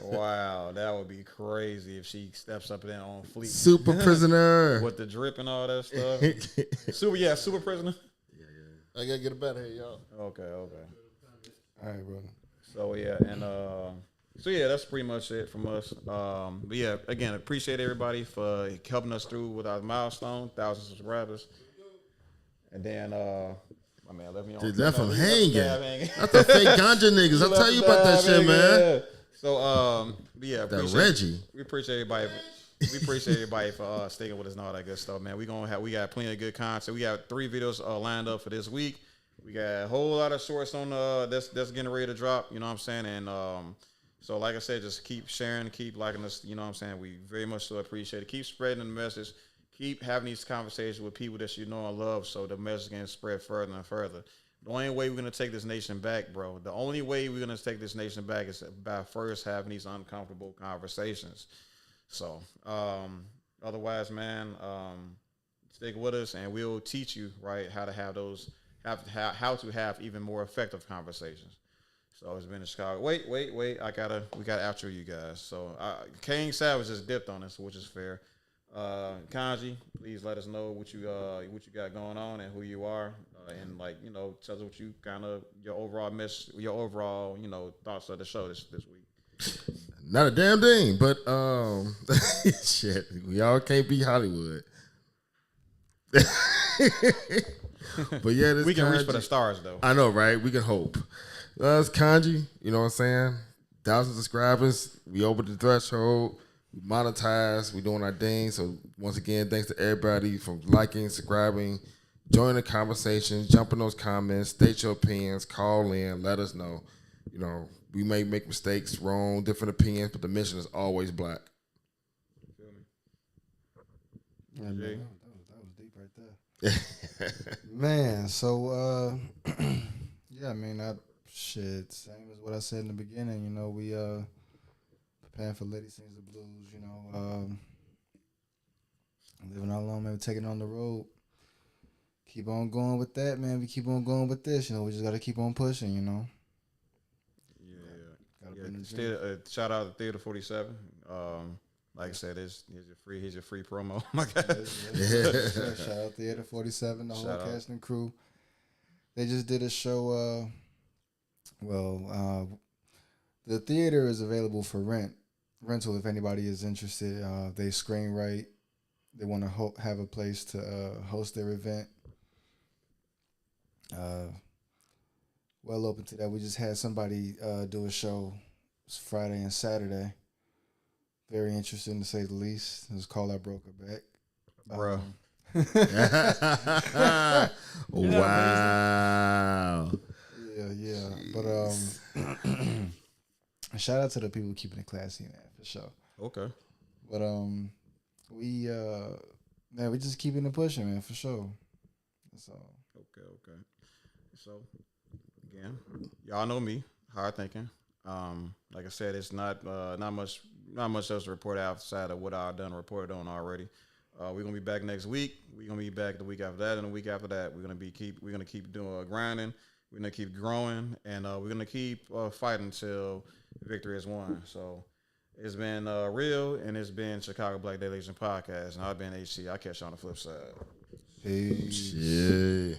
Wow, that would be crazy if she steps up there on fleek. Super prisoner. With the drip and all that stuff. Super prisoner. I gotta get up out of here, y'all. Okay. All right, brother. So yeah, and that's pretty much it from us. But yeah, again, appreciate everybody for helping us through with our milestone, 1,000 subscribers. And then my man left me on. Dude, left him hanging. That's the fake ganja niggas. I'll tell you about that shit, man. Yeah. So yeah, Reggie. We appreciate everybody. We appreciate everybody for sticking with us and all that good stuff, man. We got plenty of good content. We got 3 videos lined up for this week. We got a whole lot of shorts on that's getting ready to drop. You know what I'm saying? And so like I said, just keep sharing, keep liking us. You know what I'm saying? We very much so appreciate it. Keep spreading the message. Keep having these conversations with people that you know and love, so the message can spread further and further. The only way we're gonna take this nation back, bro. The only way we're gonna take this nation back is by first having these uncomfortable conversations. So, otherwise, man, stick with us, and we'll teach you how to have those, how to have even more effective conversations. So it's been in Chicago. Wait, we gotta outro you guys. So King Savage just dipped on us, which is fair. Kanji, please let us know what you got going on and who you are, and tell us what you your overall thoughts of the show this week. Not a damn thing, but shit, we all can't be Hollywood. But yeah, this we can Kanji, reach for the stars though. I know, right? We can hope. It's Kanji, you know what I'm saying? 1,000 subscribers, we over the threshold. We monetize, we doing our thing. So once again, thanks to everybody for liking, subscribing, join the conversation, jump in those comments, state your opinions, call in, let us know. We may make mistakes, wrong, different opinions, but the mission is always black. Yeah, man, that was deep right there. Man, so yeah, I mean, same as what I said in the beginning. We preparing for Lady Sings the Blues. Living out long, man, taking on the road. Keep on going with that, man. We keep on going with this. We just gotta keep on pushing. Yeah. Shout out to Theater 47. Like I said, here's your free promo. My God. Shout out Theater 47, the whole cast and crew. They just did a show. The theater is available for rental if anybody is interested. They screenwrite. They want to have a place to host their event. Well open to that. We just had somebody do a show. It's Friday and Saturday. Very interesting to say the least. It was called I Broke Her Back. Bro. Wow. Yeah. But shout out to the people keeping it classy, man, for sure. Okay. But we just keeping it pushing, man, for sure. That's all. Okay. So again, y'all know me, hard thinking. Like I said, it's not much else to report outside of what I've done reported on already. We're gonna be back next week. We're gonna be back the week after that, and the week after that, we're gonna keep doing grinding, We're gonna keep growing, and we're gonna keep fighting until victory is won. So it's been real, and it's been Chicago Black Daily Nation podcast, and I've been HC. I'll catch you on the flip side. Peace. Yeah.